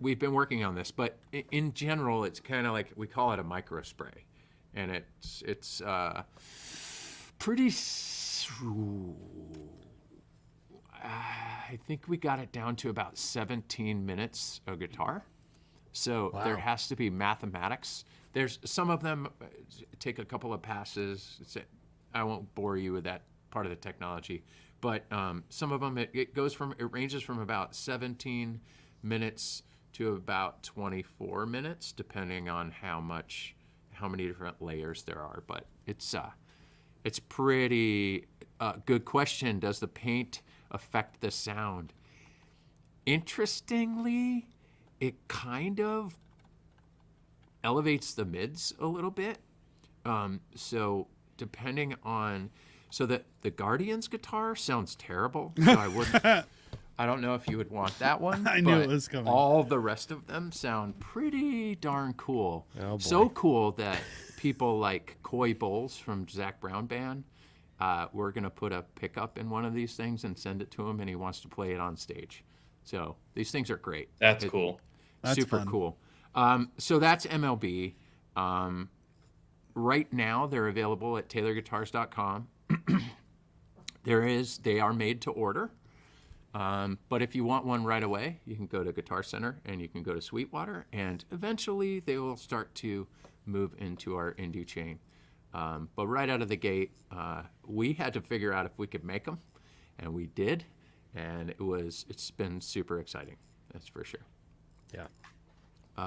we've been working on this, but in general, it's kind of like, we call it a micro spray, and it's pretty. I think we got it down to about 17 minutes a guitar. So there has to be mathematics. There's some of them take a couple of passes. I won't bore you with that part of the technology, but some of them it ranges from about 17 minutes to about 24 minutes, depending on how many different layers there are. But it's pretty good question. Does the paint affect the sound? Interestingly, it kind of elevates the mids a little bit. So depending on, so that the Guardian's guitar sounds terrible. So I wouldn't. I don't know if you would want that one. I knew it was coming. All the rest of them sound pretty darn cool. Oh, boy. So cool that people like Coy Bowles from Zach Brown Band, we're going to put a pickup in one of these things and send it to him, and he wants to play it on stage. So these things are great. That's cool. That's super fun. cool. So that's MLB. Right now, they're available at taylorguitars.com. They are made to order. But if you want one right away, you can go to Guitar Center and you can go to Sweetwater, and eventually they will start to move into our indie chain. But right out of the gate, we had to figure out if we could make them, and we did, and it's been super exciting. That's for sure. yeah.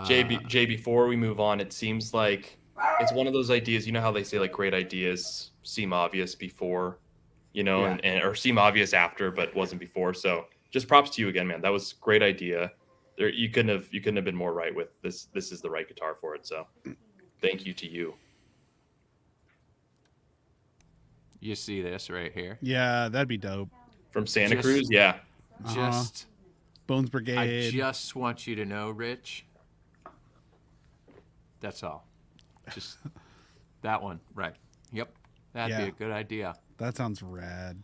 Jay, before we move on, it seems like it's one of those ideas. You know how they say like great ideas seem obvious before, and or seem obvious after, but wasn't before. So just props to you again, man. That was a great idea. You couldn't have been more right with this. This is the right guitar for it. So thank you to you. You see this right here? Yeah, that'd be dope. From Santa Just- Cruz, yeah. Just, Bones I Brigade. just want you to know, Rich. That's all. Just that one, right? Yep. That'd be a good idea. That sounds rad.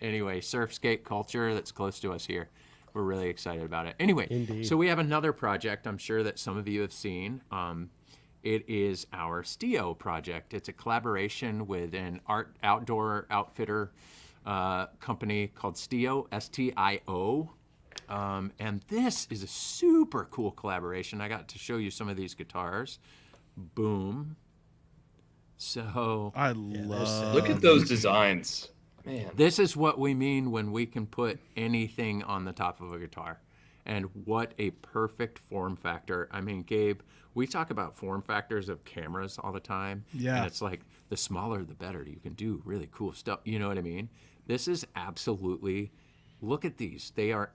Anyway, surf skate culture that's close to us here. We're really excited about it. Anyway, Indeed. so we have another project I'm sure that some of you have seen. It is our Stio project. It's a collaboration with an outdoor outfitter company called Stio, S-T-I-O. And this is a super cool collaboration. I got to show you some of these guitars. Boom. So I love. Look at those designs, man. this is what we mean when we can put anything on the top of a guitar. And what a perfect form factor. I mean, Gabe, we talk about form factors of cameras all the time. Yeah. And it's like the smaller, the better. You can do really cool stuff. You know what I mean? This is absolutely, look at these. They are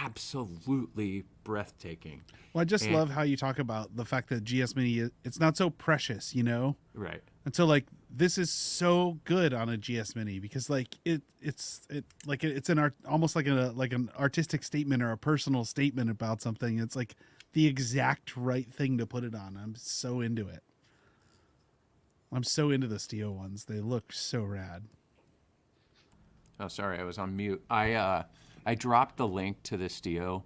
absolutely breathtaking. Well, I just And- love how you talk about the fact that GS Mini, it's not so precious, you know? Right. And so like this is so good on a GS Mini because like it's an art, almost like an artistic statement or a personal statement about something. It's like the exact right thing to put it on. I'm so into it. I'm so into the Stio ones. They look so rad. Oh, sorry, I was on mute. I dropped the link to the Stio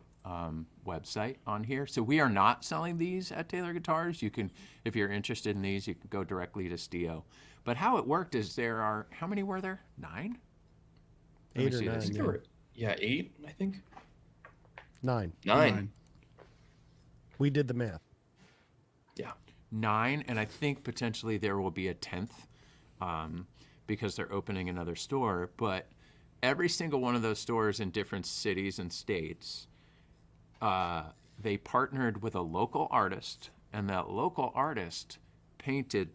website on here. So we are not selling these at Taylor Guitars. You can, if you're interested in these, you can go directly to Stio. But how it worked is there are, how many were there? 9? Let me 8 or see 9. this. Yeah. Yeah, 8, I think. 9. 9. We did the math. Yeah. 9, and I think potentially there will be a 10th because they're opening another store. But every single one of those stores in different cities and states, they partnered with a local artist, and that local artist painted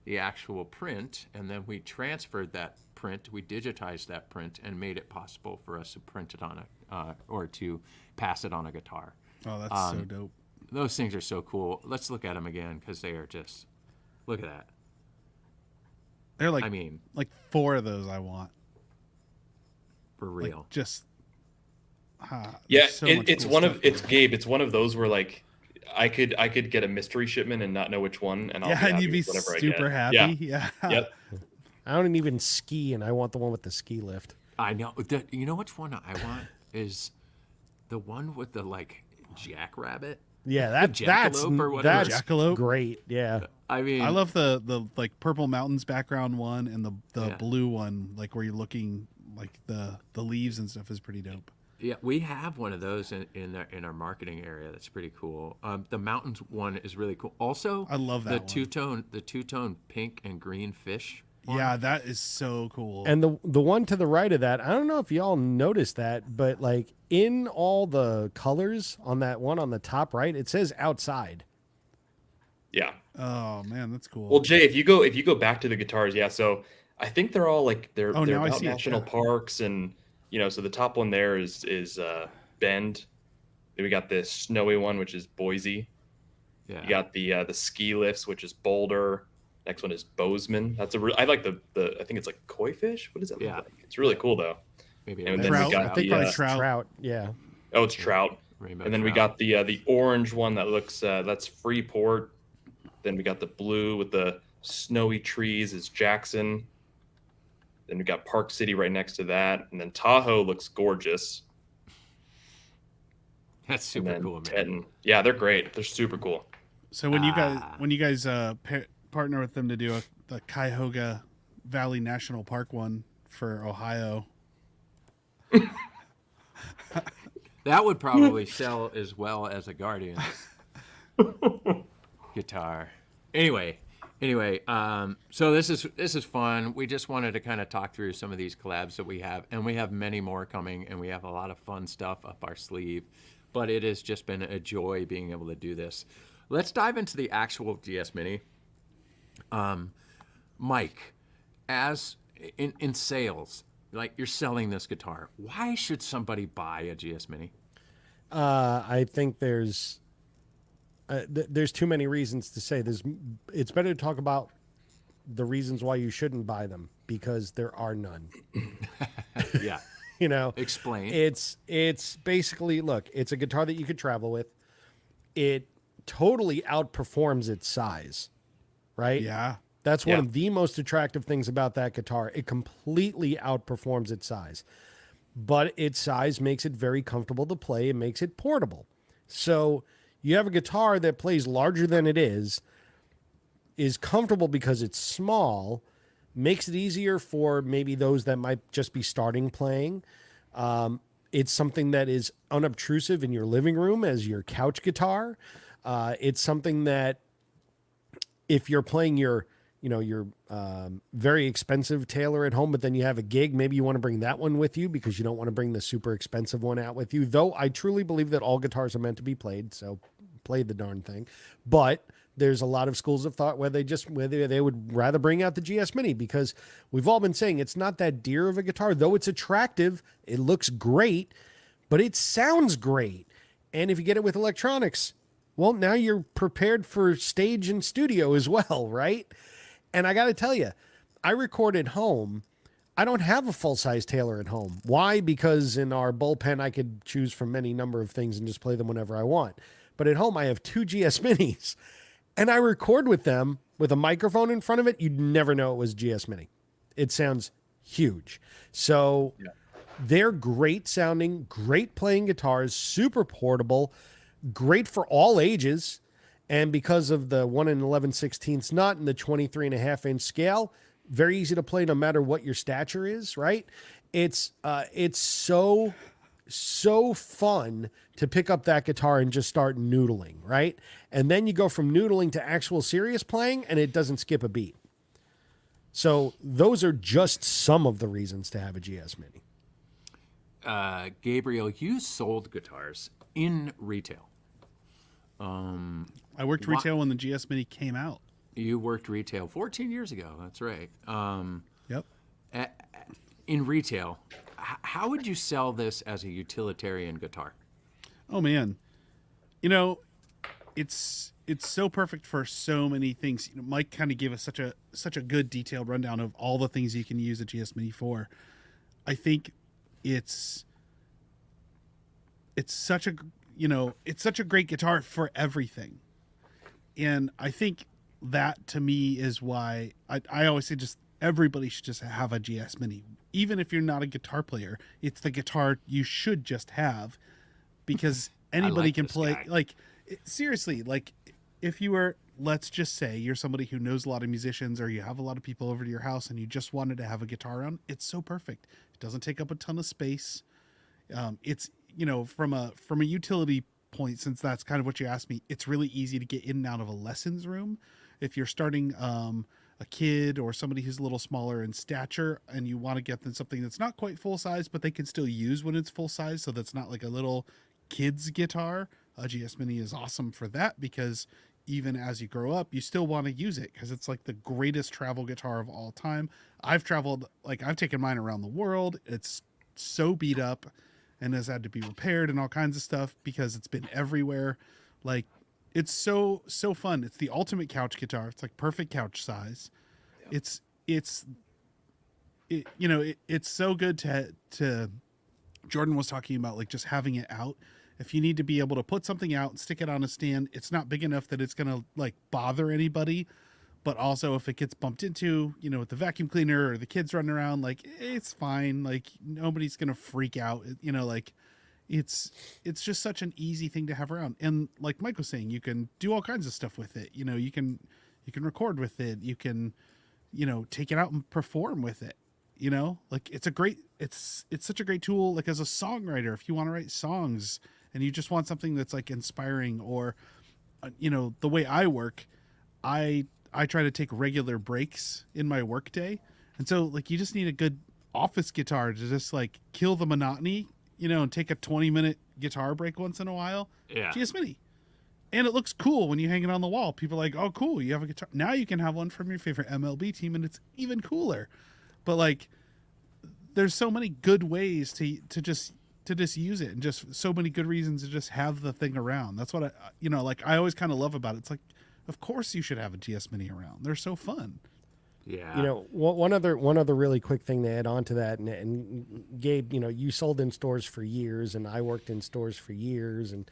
the actual print, and then we transferred that print, we digitized that print, and made it possible for us to print it on a, or to pass it on a guitar. Oh, that's so dope. Those things are so cool. Let's look at them again because they are just, look at that. They're like, I mean, like 4 of those I want. for Like real. just. Yeah, there's so much it's cool one stuff of it's Gabe. It's one of those where like I could get a mystery shipment and not know which one, and I'll yeah, be and happy you'd be with whatever super I get. happy. Yeah. Yep. I don't even ski, and I want the one with the ski lift. I know. You know which one I want is the one with the like jackrabbit. Yeah, that's jackalope or whatever. that's Jackalope? great. Yeah, I mean, I love the like purple mountains background one and the Yeah. blue one, like where you're looking like the leaves and stuff is pretty dope. Yeah, we have one of those in our marketing area. That's pretty cool. The mountains one is really cool. Also, I love that one. the two-tone pink and green fish. one. Yeah, that is so cool. and the one to the right of that, I don't know if y'all noticed that, but like in all the colors on that one on the top right, it says outside. Yeah. oh man, that's cool. Well, Jay, if you go back to the guitars, yeah. So I think they're all like they're Oh, now I about see it, national yeah. parks, and so the top one there is Bend. Then we got this snowy one, which is Boise. Yeah. You got the ski lifts, which is Boulder. Next one is Bozeman. That's I like the I think it's like koi fish. What does that Yeah. look like? It's really cool though. Maybe and a then we Trout. got I think the, probably uh, trout. Yeah. Oh, it's trout. rainbow And then we trout. got the orange one that looks that's Freeport. Then we got the blue with the snowy trees is Jackson. Then we got Park City right next to that, and then Tahoe looks gorgeous. That's And super then cool, man. Teton. Yeah, they're great. They're super cool. So when you guys partner with them to do the Cuyahoga Valley National Park one for Ohio, That would probably sell as well as a Guardian guitar. Anyway, so this is fun. We just wanted to kind of talk through some of these collabs that we have, and we have many more coming, and we have a lot of fun stuff up our sleeve. But it has just been a joy being able to do this. Let's dive into the actual GS Mini. Mike, as in sales, like you're selling this guitar, why should somebody buy a GS Mini? I think there's too many reasons to say. It's better to talk about the reasons why you shouldn't buy them because there are none. Yeah. You know, Explain. It's basically, look, it's a guitar that you could travel with. It totally outperforms its size, right? yeah, That's one Yeah. of the most attractive things about that guitar. It completely outperforms its size, but its size makes it very comfortable to play. It makes it portable. So you have a guitar that plays larger than it is comfortable because it's small, makes it easier for maybe those that might just be starting playing. It's something that is unobtrusive in your living room as your couch guitar. It's something that if you're playing your very expensive Taylor at home, but then you have a gig, maybe you want to bring that one with you because you don't want to bring the super expensive one out with you. Though I truly believe that all guitars are meant to be played, so play the darn thing. But there's a lot of schools of thought whether they would rather bring out the GS Mini, because we've all been saying it's not that dear of a guitar, though it's attractive, it looks great, but it sounds great. And if you get it with electronics, well, now you're prepared for stage and studio as well, right? And I got to tell you, I record at home. I don't have a full-size Taylor at home. Why? Because in our bullpen, I could choose from any number of things and just play them whenever I want. But at home, I have 2 GS Minis, and I record with them with a microphone in front of it. You'd never know it was GS Mini. It sounds huge. So they're great sounding, great playing guitars, super portable, great for all ages. And because of the 1 11/16 nut and the 23.5-inch scale, very easy to play no matter what your stature is, right? It's so fun to pick up that guitar and just start noodling, right? And then you go from noodling to actual serious playing, and it doesn't skip a beat. So those are just some of the reasons to have a GS Mini. Gabriel, you sold guitars in retail. I worked retail when the GS Mini came out. You worked retail 14 years ago. That's right. Yep. In retail, how would you sell this as a utilitarian guitar? Oh man, it's so perfect for so many things. Mike kind of gave us such a good detailed rundown of all the things you can use a GS Mini for. I think it's such a great guitar for everything, and I think that to me is why I always say just everybody should just have a GS Mini. Even if you're not a guitar player, it's the guitar you should just have, because anybody can play. Guy. Seriously, if you were, let's just say you're somebody who knows a lot of musicians, or you have a lot of people over to your house and you just wanted to have a guitar around, it's so perfect. It doesn't take up a ton of space. It's, from a utility point, since that's kind of what you asked me, it's really easy to get in and out of a lessons room. If you're starting a kid or somebody who's a little smaller in stature and you want to get them something that's not quite full size, but they can still use when it's full size, so that's not like a little kid's guitar, a GS Mini is awesome for that, because even as you grow up, you still want to use it because it's like the greatest travel guitar of all time. I've taken mine around the world. It's so beat up and has had to be repaired and all kinds of stuff because it's been everywhere. It's so fun. It's the ultimate couch guitar. It's like perfect couch size. Yeah. It's so good to Jordan was talking about just having it out. If you need to be able to put something out and stick it on a stand, it's not big enough that it's going to bother anybody. But also if it gets bumped into, with the vacuum cleaner or the kids running around, it's fine. Nobody's going to freak out, It's just such an easy thing to have around. And like Mike was saying, you can do all kinds of stuff with it. You can record with it. You can, take it out and perform with it. It's such a great tool. As a songwriter, if you want to write songs and you just want something that's inspiring, or, the way I work, I try to take regular breaks in my work day. And so you just need a good office guitar to just kill the monotony, and take a 20-minute guitar break once in a while. Yeah. GS Mini. And it looks cool when you hang it on the wall. People are like, oh, cool, you have a guitar. Now you can have one from your favorite MLB team, and it's even cooler. But there's so many good ways to just use it, and just so many good reasons to just have the thing around. That's what I always kind of love about it. It's of course you should have a GS Mini around. They're so fun. Yeah. One other really quick thing to add on to that, and Gabe, you sold in stores for years, and I worked in stores for years, and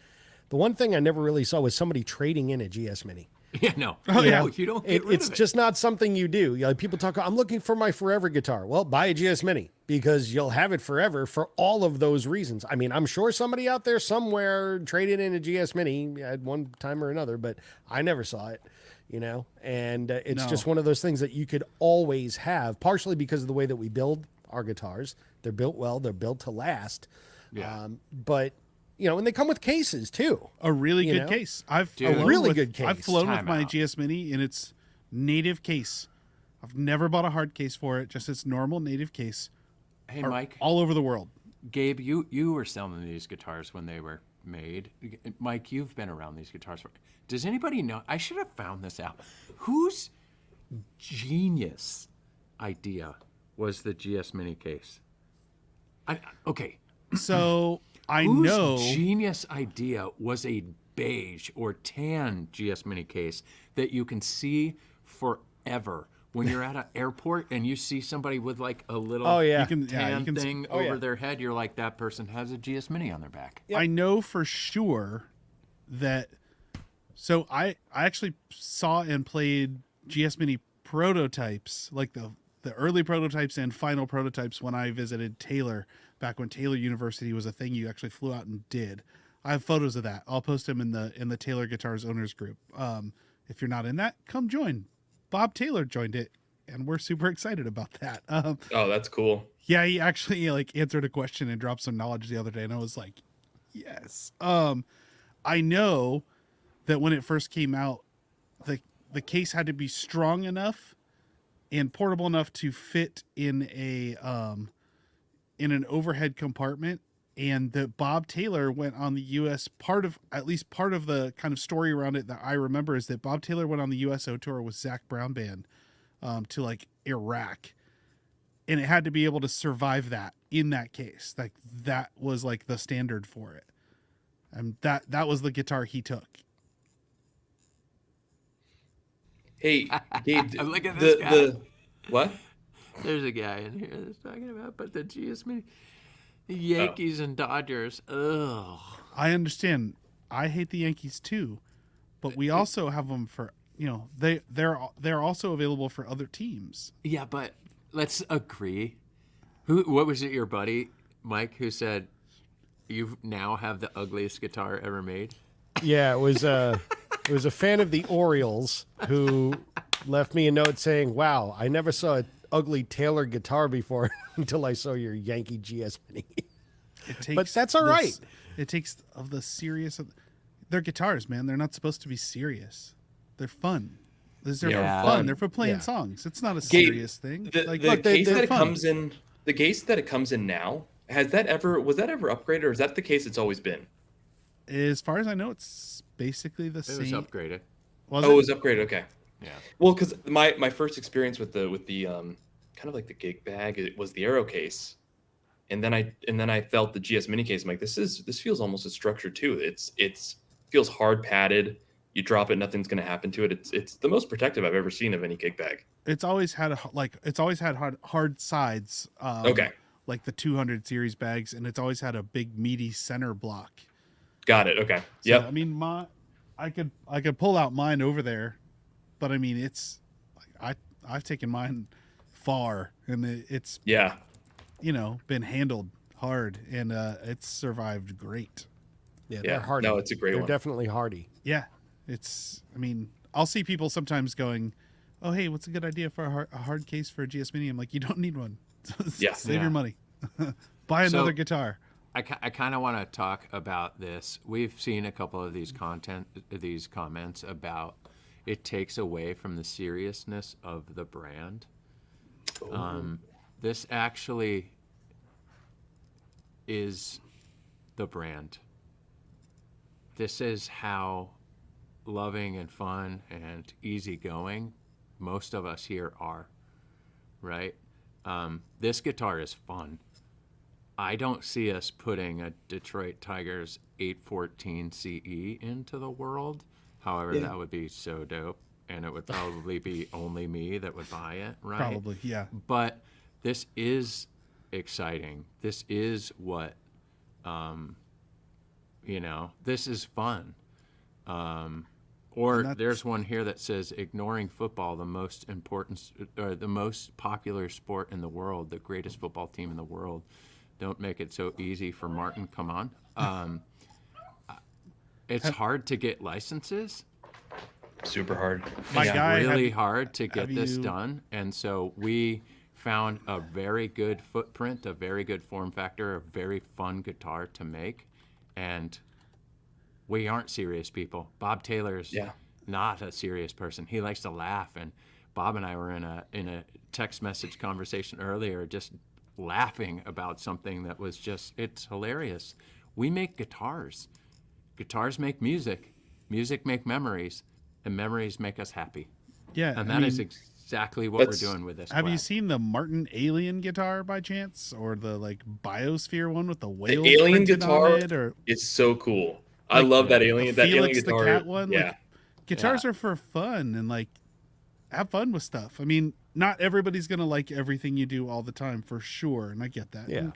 the one thing I never really saw was somebody trading in a GS Mini. Yeah, no. Oh, you yeah. know, you don't get rid It's of it. just not something you do. You know, people talk, I'm looking for my forever guitar. Well, buy a GS Mini because you'll have it forever for all of those reasons. I mean, I'm sure somebody out there somewhere traded in a GS Mini at one time or another, but I never saw it, you know, and it's No. just one of those things that you could always have, partially because of the way that we build our guitars. They're built well, they're built to last. Yeah. But, you know, and they come with cases too. A really You good know? case. I've Dude. flown A really with- good case. I've flown with Time my out. GS Mini in its native case. I've never bought a hard case for it, just its normal native case. Hey, Are Mike. all over the world. Gabe, you were selling these guitars when they were made. Mike, you've been around these guitars. Does anybody know? I should have found this out. Whose genius idea was the GS Mini case? Okay. So I Whose know genius idea was a beige or tan GS Mini case that you can see forever when you're at an airport and you see somebody with like a little Oh, yeah. you can tan s- thing oh, over yeah. their head? You're like, that person has a GS Mini on their back. I know for sure that. So I actually saw and played GS Mini prototypes, like the early prototypes and final prototypes when I visited Taylor back when Taylor University was a thing you actually flew out and did. I have photos of that. I'll post them in the Taylor Guitars owners group. If you're not in that, come join. Bob Taylor joined it, and we're super excited about that. Oh, that's cool. Yeah, he actually like answered a question and dropped some knowledge the other day, and I was like, yes. I know that when it first came out, the case had to be strong enough and portable enough to fit in an overhead compartment, and that Bob Taylor went on the U.S. part of the kind of story around it that I remember is that Bob Taylor went on the USO tour with Zach Brown Band to like Iraq, and it had to be able to survive that in that case. Like that was like the standard for it, and that was the guitar he took. Hey, Gabe, Look at this guy. What? There's a guy in here that's talking about, but the GS Mini, the Yankees and Dodgers. Ugh. I understand. I hate the Yankees too, but we also have them for they're also available for other teams. Yeah, but let's agree. What was it? Your buddy Mike who said you now have the ugliest guitar ever made? Yeah, it was a fan of the Orioles who left me a note saying, "Wow, I never saw an ugly Taylor guitar before until I saw your Yankee GS Mini." It takes But that's all right. It takes of the serious. They're guitars, man. They're not supposed to be serious. They're fun. They're Yeah. for fun. They're for playing Yeah. songs. It's not a Gabe, serious thing. The, Like, the look, case they're that it fun. comes in, the case that it comes in now, was that ever upgraded, or is that the case it's always been? As far as I know, it's basically the It was same. upgraded. Was Oh, it it? was upgraded. Okay. Yeah. Well, because my first experience with the kind of like the gig bag, it was the Aero case, and then I felt the GS Mini case. I'm like, this feels almost as structured too. It's feels hard padded. You drop it, nothing's going to happen to it. It's the most protective I've ever seen of any gig bag. It's always had hard sides. Okay. Like the 200 series bags, and it's always had a big meaty center block. Got it. Okay. So, Yep. I mean, I could pull out mine over there, but I mean, it's like I've taken mine far, and it's Yeah. been handled hard, and it's survived great. Yeah, Yeah. they're hardy. No, it's a great They're one. definitely hardy. Yeah, I mean, I'll see people sometimes going, "Oh, hey, what's a good idea for a hard case for a GS Mini?" I'm like, you don't need one. Yeah. Save Yeah. your money. Buy So- another guitar. I kind of want to talk about this. We've seen a couple of these comments about it takes away from the seriousness of the brand. This actually is the brand. This is how loving and fun and easygoing most of us here are, right? This guitar is fun. I don't see us putting a Detroit Tigers 814 CE into the world. However, that would be so dope, and it would probably be only me that would buy it, right? Probably, yeah. But this is exciting. This is what, this is fun. Or there's one here that says, ignoring football, the most important, or the most popular sport in the world, the greatest football team in the world. Don't make it so easy for Martin. Come on. It's hard to get licenses. Super hard. My guy, Really hard to get this you- done. And so we found a very good footprint, a very good form factor, a very fun guitar to make. And we aren't serious people. Bob Taylor's not a serious person. He likes to laugh. And Bob and I were in a text message conversation earlier, just laughing about something that was just, it's hilarious. We make guitars. Guitars make music. Music make memories. And memories make us happy. Yeah, And I that is mean, exactly what we're that's- doing with this. have you collab. seen the Martin Alien guitar by chance, or the like Biosphere one with the whale? The alien printed guitar on it, or is so cool. I Like, love that the alien. That Felix alien guitar. the cat one. Yeah. Like, guitars are for fun and like have fun with stuff. I mean, not everybody's gonna like everything you do all the time, for sure, and I get that. Yeah. And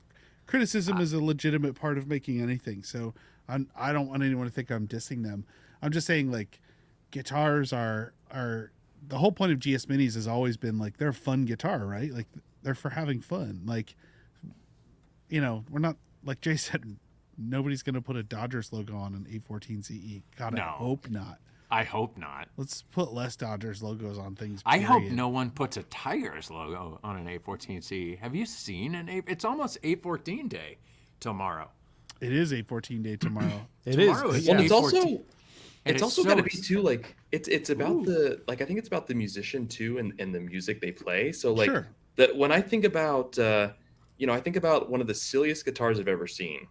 criticism is a legitimate part of making anything. So I don't want anyone to think I'm dissing them. I'm just saying, like, guitars are the whole point of GS Minis has always been like they're a fun guitar, right? Like they're for having fun. Like, you know, we're not, like Jay said, nobody's gonna put a Dodgers logo on an 814 CE. God, I No. hope not. I hope not. Let's put less Dodgers logos on things. I hope period. no one puts a Tigers logo on an A14C. Have you seen an A? It's almost A14 day tomorrow. It is 814 day tomorrow. It is. Tomorrow is Yeah. Well, it's also And it's also so got to be ex- too, like, it's about the, like, I think it's about the musician too, and the music they play. So like Sure. that when I think about I think about one of the silliest guitars I've ever seen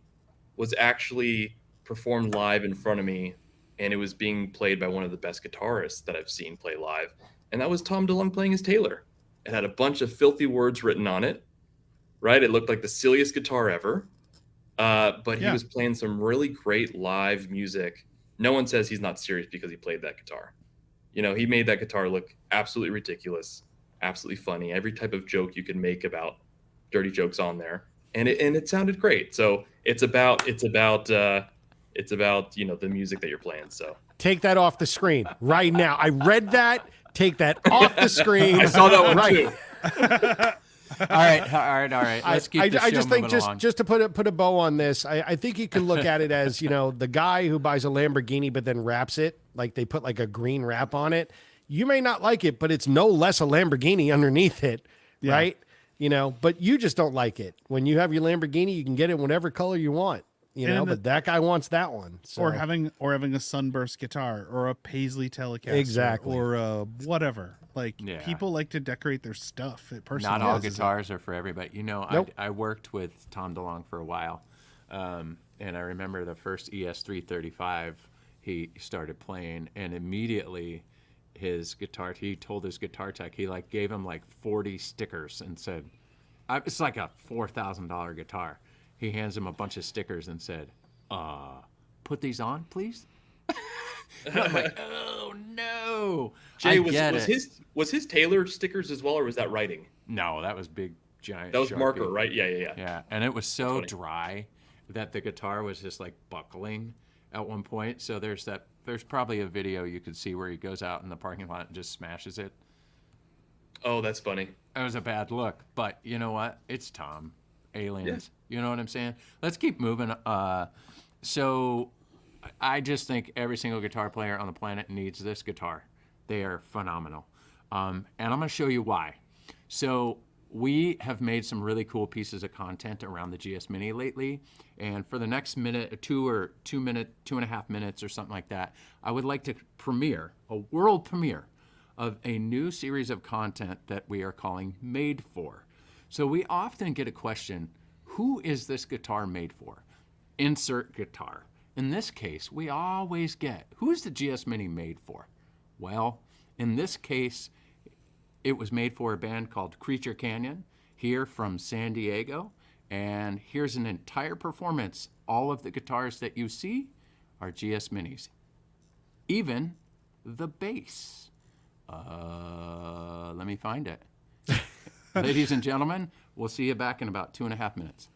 was actually performed live in front of me, and it was being played by one of the best guitarists that I've seen play live, and that was Tom DeLonge playing his Taylor. It had a bunch of filthy words written on it, right? It looked like the silliest guitar ever, but he Yeah. was playing some really great live music. No one says he's not serious because he played that guitar. You know, he made that guitar look absolutely ridiculous, absolutely funny. Every type of joke you can make about dirty jokes on there, and it sounded great. So it's about the music that you're playing. So Take that off the screen right now. I read that. Take that off the screen. I saw that one right. too. All right. Let's keep the I show just think moving along. just to put a bow on this, I think you can look at it as, you know, the guy who buys a Lamborghini but then wraps it, like they put like a green wrap on it. You may not like it, but it's no less a Lamborghini underneath it, right? You know, but you just don't like it. When you have your Lamborghini, you can get it whatever color you want, you know, And but that guy wants that one. So. Or having a Sunburst guitar or a Paisley Telecaster, Exactly. or a whatever. Like, Yeah. people like to decorate their stuff. It Not all personalizes it. guitars are for everybody. You know, Nope. I worked with Tom DeLonge for a while, and I remember the first ES335 he started playing, and immediately he told his guitar tech, he like gave him like 40 stickers and said, it's like a $4,000 guitar. He hands him a bunch of stickers and said, put these on, please. And I'm like, oh no. Jay, I was get it. was his Taylor stickers as well, or was that writing? No, that was big, giant. That was Sharpie. marker, right? Yeah. Yeah, and it was so funny. dry that the guitar was just like buckling at one point. So there's probably a video you could see where he goes out in the parking lot and just smashes it. Oh, that's funny. It was a bad look, but you know what? It's Tom. Aliens. You know what I'm saying? Let's keep moving. So I just think every single guitar player on the planet needs this guitar. They are phenomenal. And I'm going to show you why. So we have made some really cool pieces of content around the GS Mini lately. And for the next minute, 2.5 minutes or something like that, I would like to premiere, a world premiere of a new series of content that we are calling Made For. So we often get a question, who is this guitar made for? Insert guitar. In this case, we always get, who's the GS Mini made for? Well, in this case, it was made for a band called Creature Canyon here from San Diego. And here's an entire performance. All of the guitars that you see are GS Minis. Even the bass. Let me find it. Ladies and gentlemen, we'll see you back in about 2.5 minutes.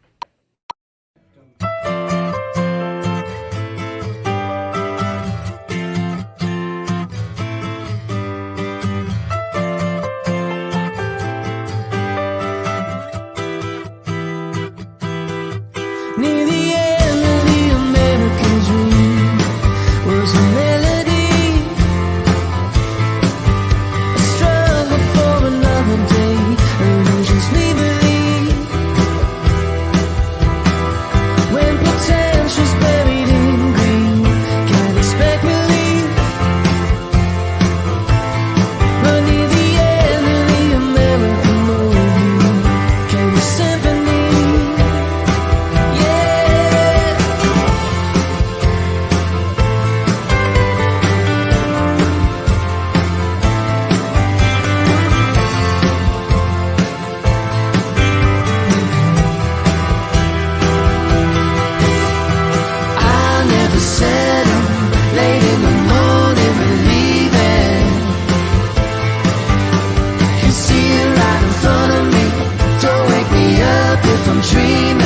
I'm dreaming.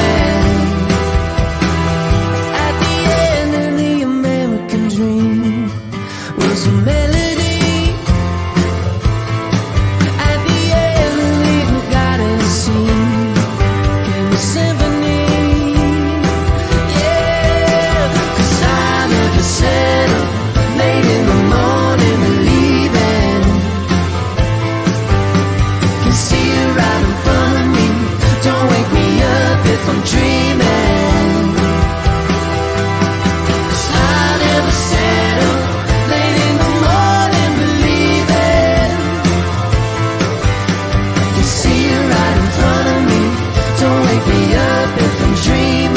At the end of the American dream was a melody. At the end of the forgotten scene came a symphony. Yeah, 'cause I never settle late in the morning leaving. Can see you right in front of me. Don't wake me up if I'm dreaming. 'Cause I never settle late in the morning believing. Can see you right in front of me. Don't wake me up if I'm dreaming.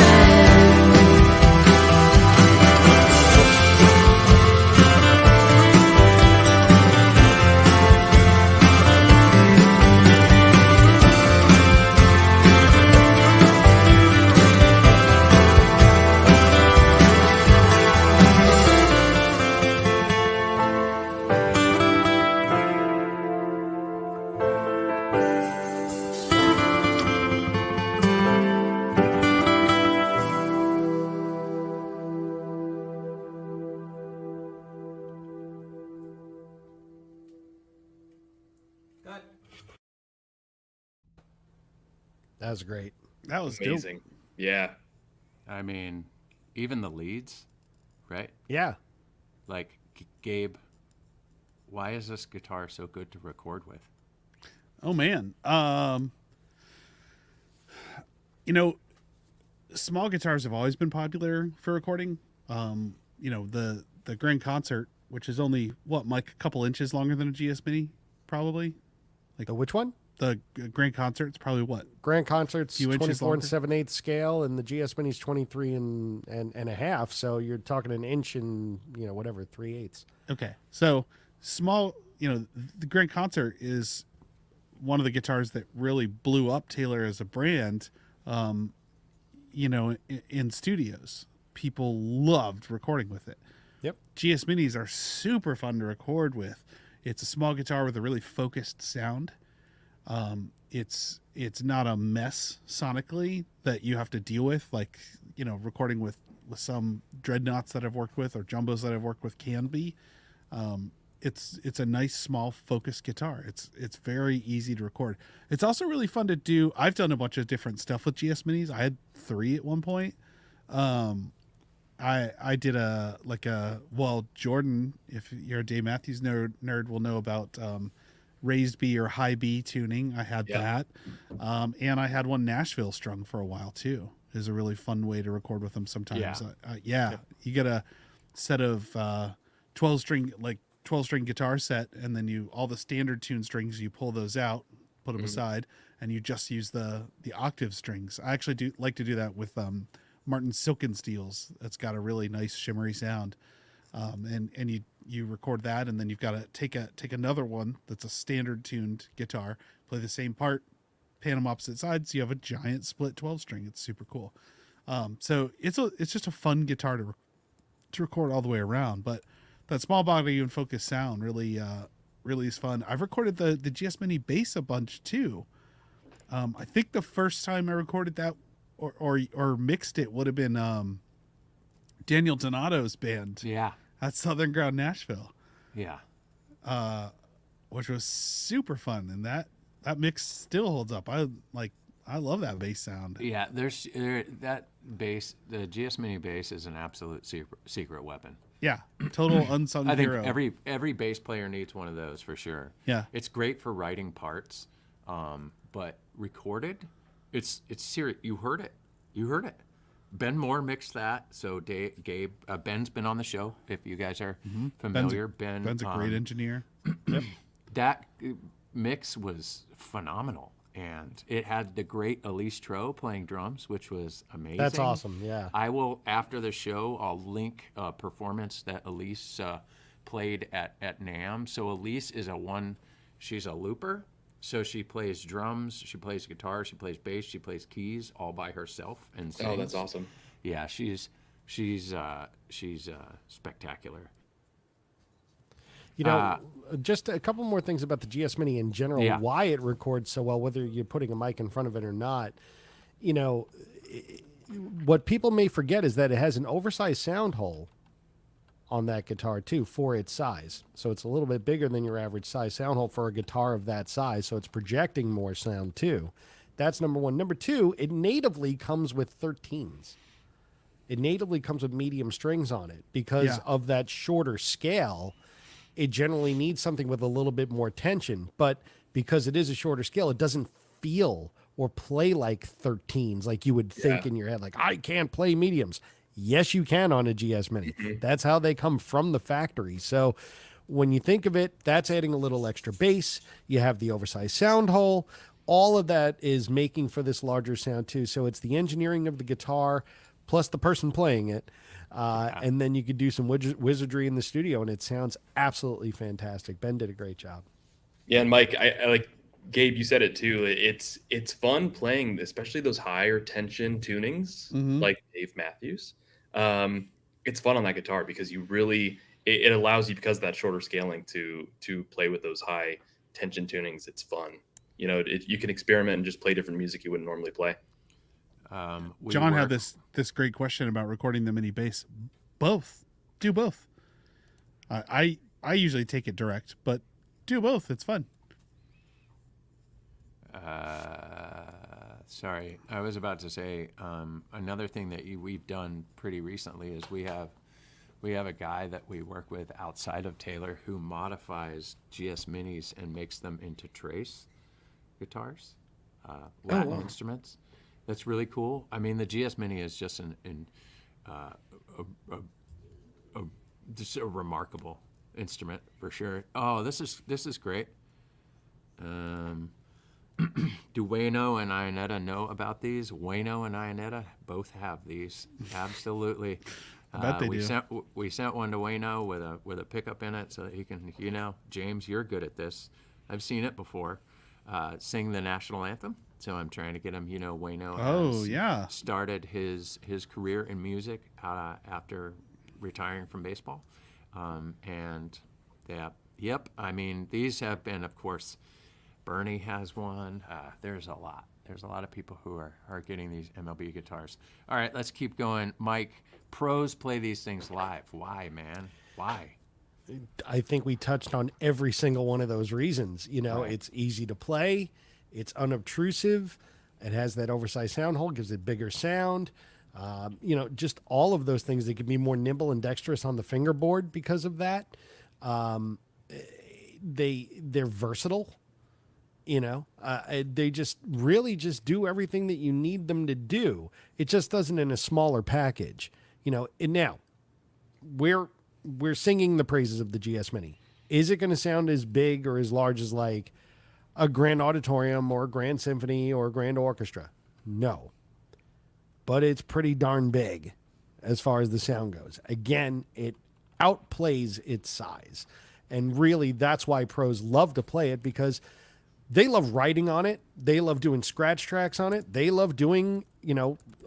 That was great. That was dope. Amazing. Yeah. I mean, even the leads, right? Yeah. Like Gabe, why is this guitar so good to record with? Oh man. Small guitars have always been popular for recording. The Grand Concert, which is only Mike, a couple inches longer than a GS Mini, probably. The which one? The Grand Concert, it's probably Grand Concert's Few inches 24 and longer? 7/8 scale, and the GS Mini's 23 and a half. So you're talking an inch and 3/8. Okay. So small, the Grand Concert is one of the guitars that really blew up Taylor as a brand, in studios. People loved recording with it. Yep. GS Minis are super fun to record with. It's a small guitar with a really focused sound. It's not a mess sonically that you have to deal with, like, recording with some dreadnoughts that I've worked with or jumbos that I've worked with can be. It's a nice, small, focused guitar. It's very easy to record. It's also really fun to do. I've done a bunch of different stuff with GS Minis. I had 3 at one point. I did Jordan, if you're a Dave Matthews nerd, will know about raised B or high B tuning. I had that. And I had one Nashville strung for a while too. Is a really fun way to record with them sometimes. You get a set of 12 string guitar set, and then all the standard tune strings, you pull those out, put them aside, and you just use the octave strings. I actually do like to do that with Martin Silken Steels. That's got a really nice shimmery sound. And you record that, and then you've got to take another one that's a standard tuned guitar, play the same part, pan them opposite sides, so you have a giant split 12 string. It's super cool. So it's just a fun guitar to record all the way around. But that small body and focused sound really is fun. I've recorded the GS Mini bass a bunch too. I think the first time I recorded that or mixed it would have been Daniel Donato's band. Yeah. At Southern Ground Nashville. Yeah. Which was super fun, and that mix still holds up. I love that bass sound. Yeah, that bass, the GS Mini bass is an absolute secret weapon. Yeah, total unsung I think hero. every bass player needs one of those for sure. Yeah. It's great for writing parts, but recorded, it's serious. You heard it. Ben Moore mixed that. So Gabe, Ben's been on the show. If you guys are familiar, Ben's a great engineer. That mix was phenomenal, and it had the great Elise Tro playing drums, which was amazing. That's awesome. Yeah. I will, after the show, I'll link a performance that Elise played at NAMM. So Elise is she's a looper. So she plays drums, she plays guitar, she plays bass, she plays keys all by herself and sings. Oh, that's awesome. Yeah, she's spectacular. Just a couple more things about the GS Mini in general, Yeah. why it records so well, whether you're putting a mic in front of it or not. you know, what people may forget is that it has an oversized sound hole on that guitar too for its size. So it's a little bit bigger than your average size sound hole for a guitar of that size. So it's projecting more sound too. That's number one. Number two, it natively comes with 13s. It natively comes with medium strings on it because of that shorter scale. It generally needs something with a little bit more tension, but because it is a shorter scale, it doesn't feel or play like 13s like you would think in your head. Like, I can't play mediums. Yes, you can on a GS Mini. That's how they come from the factory. So when you think of it, that's adding a little extra bass. You have the oversized sound hole. All of that is making for this larger sound too. So it's the engineering of the guitar plus the person playing it. And then you could do some wizardry in the studio, and it sounds absolutely fantastic. Ben did a great job. Yeah, and Mike, I like Gabe, you said it too. It's fun playing, especially those higher tension tunings like Dave Matthews. It's fun on that guitar because you really it allows you, because of that shorter scaling, to play with those high tension tunings. It's fun. You know, you can experiment and just play different music you wouldn't normally play. John had this great question about recording the mini bass. Both. Do both. I usually take it direct, but do both. It's fun. Sorry, I was about to say another thing that we've done pretty recently is we have a guy that we work with outside of Taylor who modifies GS Minis and makes them into trace guitars, Latin instruments. That's really cool. I mean, the GS Mini is just just a remarkable instrument for sure. Oh, this is great. Do Wayno and Ionetta know about these? Wayno and Ionetta both have these. Absolutely. I bet they we do. We sent one to Wayno with a pickup in it so that he can, James, you're good at this. I've seen it before. Sing the national anthem. So I'm trying to get him, Wayno started his career in music after retiring from baseball. I mean, these have been, of course, Bernie has one. There's a lot. There's a lot of people who are getting these MLB guitars. All right, let's keep going. Mike, pros play these things live. Why, man? Why? I think we touched on every single one of those reasons. Right. It's easy to play. It's unobtrusive. It has that oversized sound hole, gives it bigger sound. Just all of those things. They can be more nimble and dexterous on the fingerboard because of that. They're versatile. They just really just do everything that you need them to do. It just doesn't in a smaller package. And now we're singing the praises of the GS Mini. Is it going to sound as big or as large as like a grand auditorium or a grand symphony or a grand orchestra? No. But it's pretty darn big as far as the sound goes. Again, it outplays its size. And really, that's why pros love to play it, because they love writing on it. They love doing scratch tracks on it. They love doing,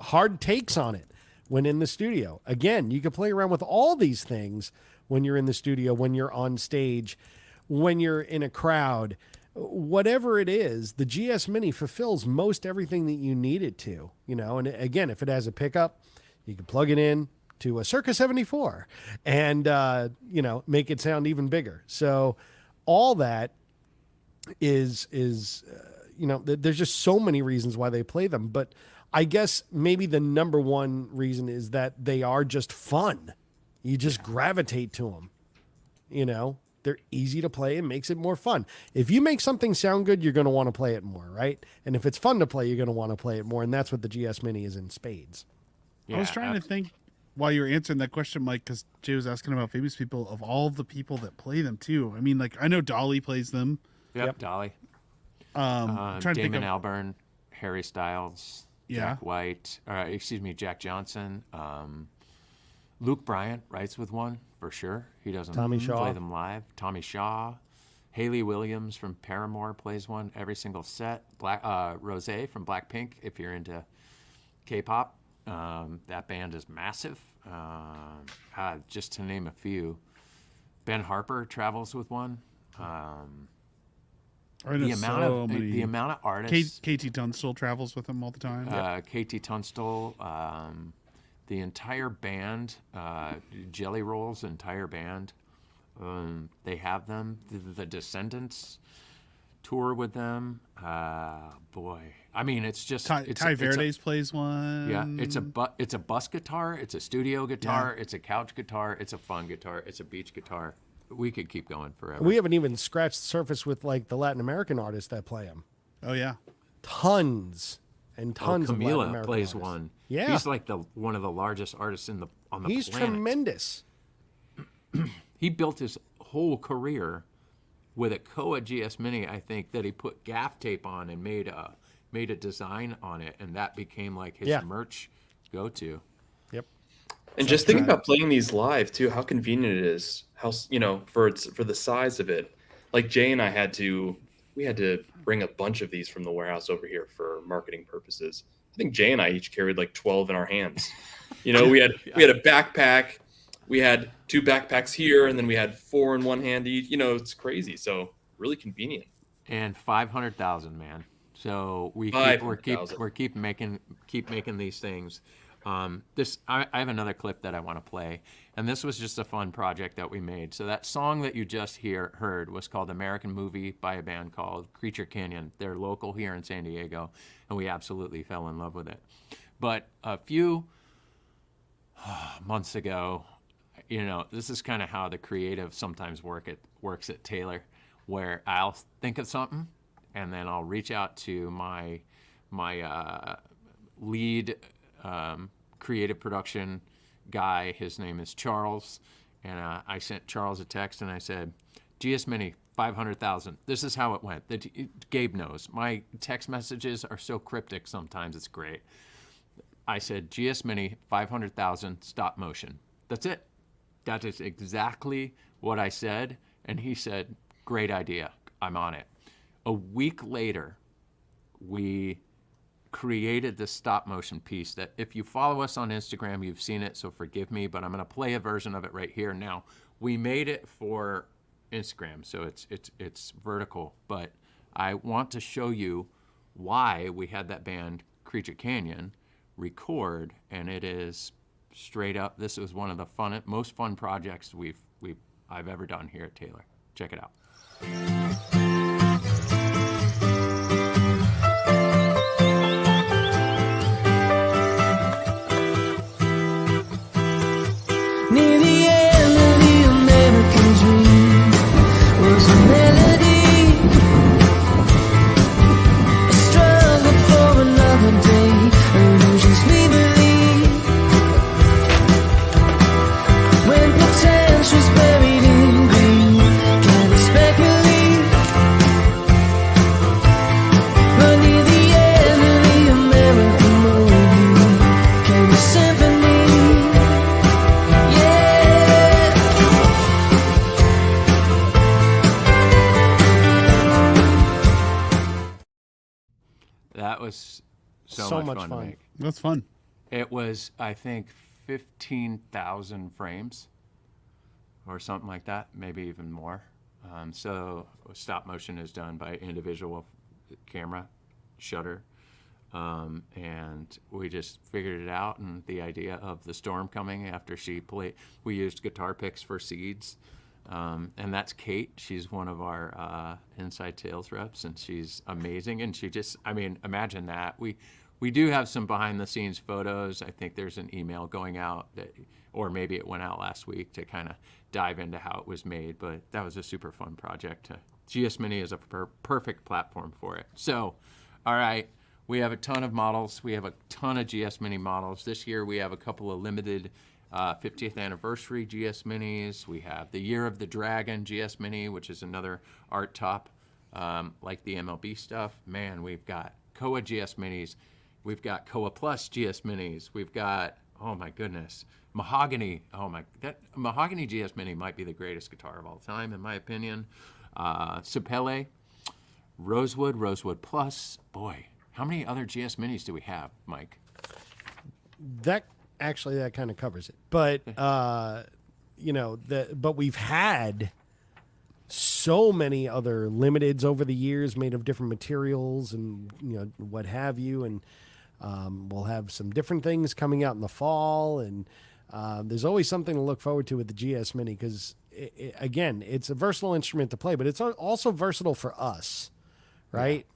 hard takes on it when in the studio. Again, you can play around with all these things when you're in the studio, when you're on stage, when you're in a crowd. Whatever it is, the GS Mini fulfills most everything that you need it to, And again, if it has a pickup, you can plug it in to a Circa 74 and, make it sound even bigger. So all that is there's just so many reasons why they play them. But I guess maybe the number one reason is that they are just fun. You just gravitate to them, They're easy to play and makes it more fun. If you make something sound good, you're going to want to play it more, right? And if it's fun to play, you're going to want to play it more. And that's what the GS Mini is in spades. I was trying to think while you were answering that question, Mike, because Jay was asking about famous people, of all the people that play them too. I mean, like, I know Dolly plays them. Yep. Dolly. Trying to think Damon of Albarn, Harry Styles, Jack White, Jack Johnson. Luke Bryant writes with one for sure. He doesn't play them live. Tommy Shaw. Haley Williams from Paramore plays one every single set. Rosé from Blackpink, if you're into K-pop. That band is massive. Just to name a few. Ben Harper travels with one. I know the amount so of many. the amount of artists. KT Tunstall travels with him all the time. KT Tunstall, the entire band, Jelly Roll's entire band. They have them. The Descendants tour with them. Boy, I mean, it's just Ty Verdes plays one. yeah. It's a bus guitar. It's a studio guitar. It's a couch guitar. It's a fun guitar. It's a beach guitar. We could keep going forever. We haven't even scratched the surface with like the Latin American artists that play them. Oh yeah. Tons and tons of Latin Camila American plays artists. one. Yeah. He's like one of the largest artists on the He's planet. tremendous. He built his whole career with a Koa GS Mini, I think, that he put gaff tape on and made a design on it, and that became like his Yeah. merch go-to. Yep. And just think about playing these live too. How convenient it is. How for the size of it. Like Jay and I had to bring a bunch of these from the warehouse over here for marketing purposes. I think Jay and I each carried like 12 in our hands. We had a backpack. We had 2 backpacks here, and then we had 4 in one hand each. It's crazy. So really convenient. And 500,000, man. So we're keep making these things. I have another clip that I want to play, and this was just a fun project that we made. So that song that you just heard was called American Movie by a band called Creature Canyon. They're local here in San Diego, and we absolutely fell in love with it. But a few months ago, this is kind of how the creative sometimes works at Taylor, where I'll think of something, and then I'll reach out to my lead creative production guy. His name is Charles, and I sent Charles a text and I said, GS Mini 500,000. This is how it went. Gabe knows my text messages are so cryptic sometimes. It's great. I said GS Mini 500,000 stop motion. That's it. That is exactly what I said, and he said, great idea. I'm on it. A week later, we created this stop motion piece that if you follow us on Instagram, you've seen it, so forgive me, but I'm going to play a version of it right here. Now, we made it for Instagram, so it's vertical, but I want to show you why we had that band Creature Canyon record, and it is straight up, this was one of the most fun projects I've ever done here at Taylor. Check it out. Near the end of the American dream was a melody, a struggle for another day, illusions we believe. When potential's buried in green, can't expect relief. But near the end of the American movie came a symphony. That was so So much much fun to fun. make. That's fun. It was, I think, 15,000 frames or something like that, maybe even more. So stop motion is done by individual camera shutter. And we just figured it out, and the idea of the storm coming after she played, we used guitar picks for seeds. And that's Kate. She's one of our Inside Tales reps, and she's amazing. And she just, imagine that. We do have some behind the scenes photos. I think there's an email going out or maybe it went out last week to kind of dive into how it was made. But that was a super fun project. GS Mini is a perfect platform for it. So, all right. We have a ton of models. We have a ton of GS Mini models. This year we have a couple of limited 50th anniversary GS Minis. We have the Year of the Dragon GS Mini, which is another art top like the MLB stuff. Man, we've got Koa GS Minis. We've got Koa Plus GS Minis. We've got, oh my goodness, Mahogany. That Mahogany GS Mini might be the greatest guitar of all time, in my opinion. Sapele, Rosewood Plus. Boy, how many other GS Minis do we have, Mike? That kind of covers it. But but we've had so many other limiteds over the years made of different materials and what have you, and we'll have some different things coming out in the fall, and there's always something to look forward to with the GS Mini because again, it's a versatile instrument to play, but it's also versatile for us, right?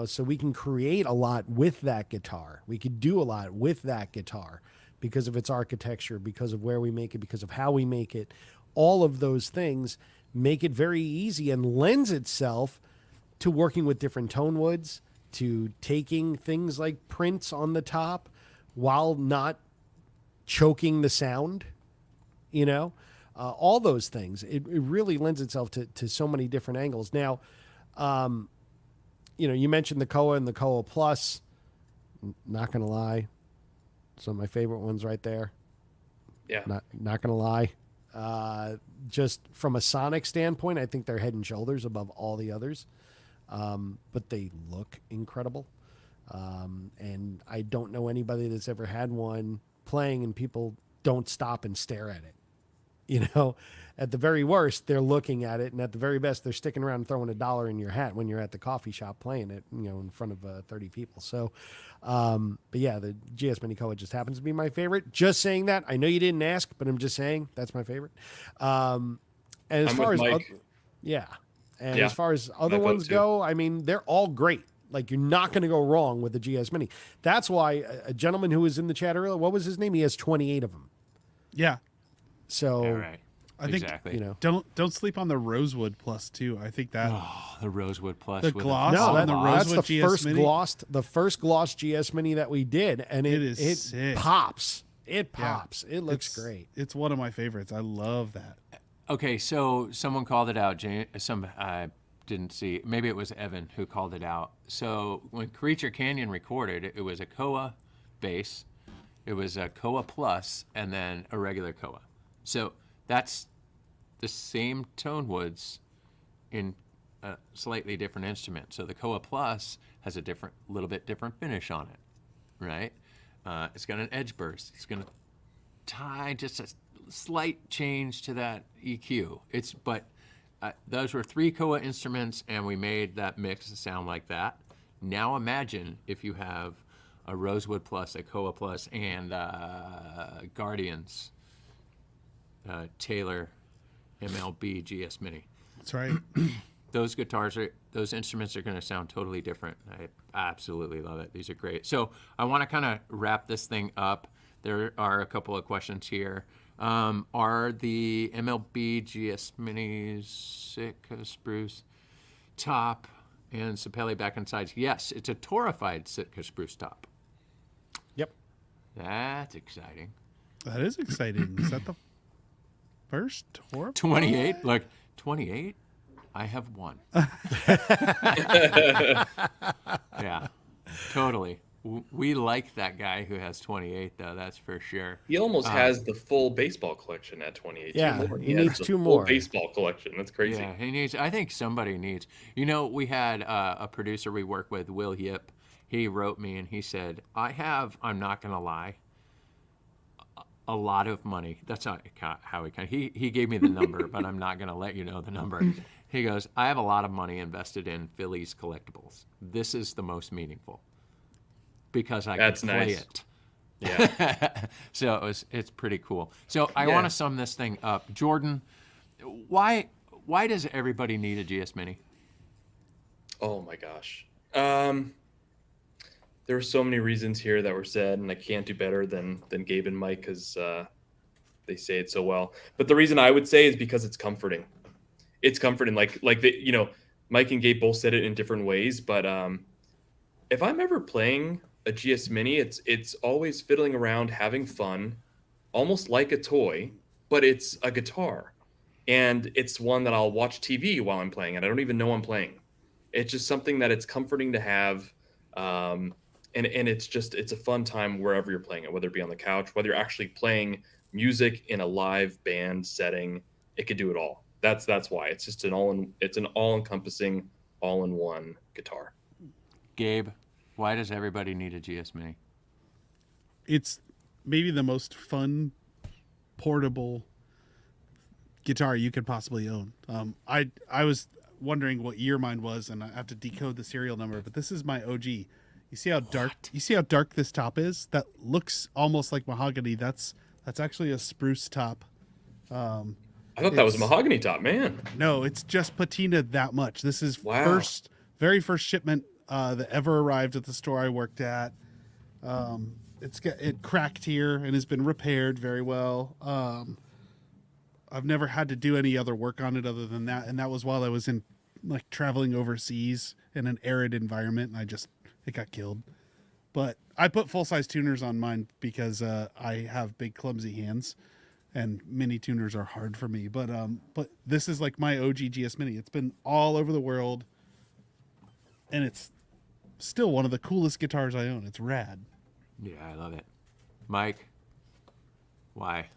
So we can create a lot with that guitar. We could do a lot with that guitar because of its architecture, because of where we make it, because of how we make it. All of those things make it very easy and lends itself to working with different tone woods, to taking things like prints on the top while not choking the sound, all those things. It really lends itself to so many different angles. Now, you mentioned the Koa and the Koa Plus. Not going to lie. Some of my favorite ones right there. Yeah. Not going to lie. Just from a sonic standpoint, I think they're head and shoulders above all the others. But they look incredible. And I don't know anybody that's ever had one playing and people don't stop and stare at it. At the very worst, they're looking at it, and at the very best, they're sticking around and throwing $1 in your hat when you're at the coffee shop playing it, in front of 30 people. So, but yeah, the GS Mini Koa just happens to be my favorite. Just saying that. I know you didn't ask, but I'm just saying that's my favorite. And as far as as far as other ones go, I mean, they're all great. Like, you're not going to go wrong with the GS Mini. That's why a gentleman who was in the chat earlier, what was his name? He has 28 of them. Yeah. So, All right. I think Exactly. don't sleep on the Rosewood Plus too. I think that The Rosewood Plus. the with gloss no, on the that's Rosewood the GS first Mini. first gloss GS Mini that we did, and it sick. pops. It pops. It looks It's- great. It's one of my favorites. I love that. Okay, so someone called it out. I didn't see. Maybe it was Evan who called it out. So when Creature Canyon recorded, it was a Koa bass, it was a Koa Plus, and then a regular Koa. So that's the same tone woods in a slightly different instrument. So the Koa Plus has a little bit different finish on it, right? It's got an edge burst. It's going to tie just a slight change to that EQ. But those were 3 Koa instruments, and we made that mix sound like that. Now imagine if you have a Rosewood Plus, a Koa Plus, and Guardians Taylor MLB GS Mini. That's right. Those instruments are going to sound totally different. I absolutely love it. These are great. So I want to kind of wrap this thing up. There are a couple of questions here. Are the MLB GS Minis Sitka spruce top and Sapelli back and sides? Yes, it's a torified Sitka spruce top. Yep. That's exciting. That is exciting. Is that the first tour? 28? Look, 28? I have one. Yeah, totally. We like that guy who has 28, though. That's for sure. He almost has the full baseball collection at 28. Yeah, Two more. he has needs the 2 full more. baseball collection. That's crazy. Yeah, he needs. I think somebody needs. We had a producer we work with, Will Yip. He wrote me and he said, I'm not gonna lie, a lot of money. That's not how he gave me the number, but I'm not gonna let you know the number. He goes, I have a lot of money invested in Phillies collectibles. This is the most meaningful because I can play nice. it. Yeah. So it's pretty cool. So I want to sum this thing up. Jordan, why does everybody need a GS Mini? Oh my gosh. There were so many reasons here that were said, and I can't do better than Gabe and Mike because they say it so well. But the reason I would say is because it's comforting. It's comforting. Like Mike and Gabe both said it in different ways. But if I'm ever playing a GS Mini, it's always fiddling around, having fun, almost like a toy, but it's a guitar, and it's one that I'll watch TV while I'm playing, and I don't even know I'm playing. It's just something that it's comforting to have. And it's a fun time wherever you're playing it, whether it be on the couch, whether you're actually playing music in a live band setting. It could do it all. That's why it's just an all-encompassing, all-in-one guitar. Gabe, why does everybody need a GS Mini? It's maybe the most fun, portable guitar you could possibly own. I was wondering what year mine was, and I have to decode the serial number, but this is my OG. You see how dark? You see how dark this top is? That looks almost like mahogany. That's actually a spruce top. I thought that was a mahogany top, man. No, it's just patina that much. This is Wow. very first shipment that ever arrived at the store I worked at. It cracked here and has been repaired very well. I've never had to do any other work on it other than that, and that was while I was in like traveling overseas in an arid environment, and it got killed. But I put full size tuners on mine because I have big clumsy hands, and mini tuners are hard for me. But this is like my OG GS Mini. It's been all over the world, and it's still one of the coolest guitars I own. It's rad. Yeah, I love it. Mike, why?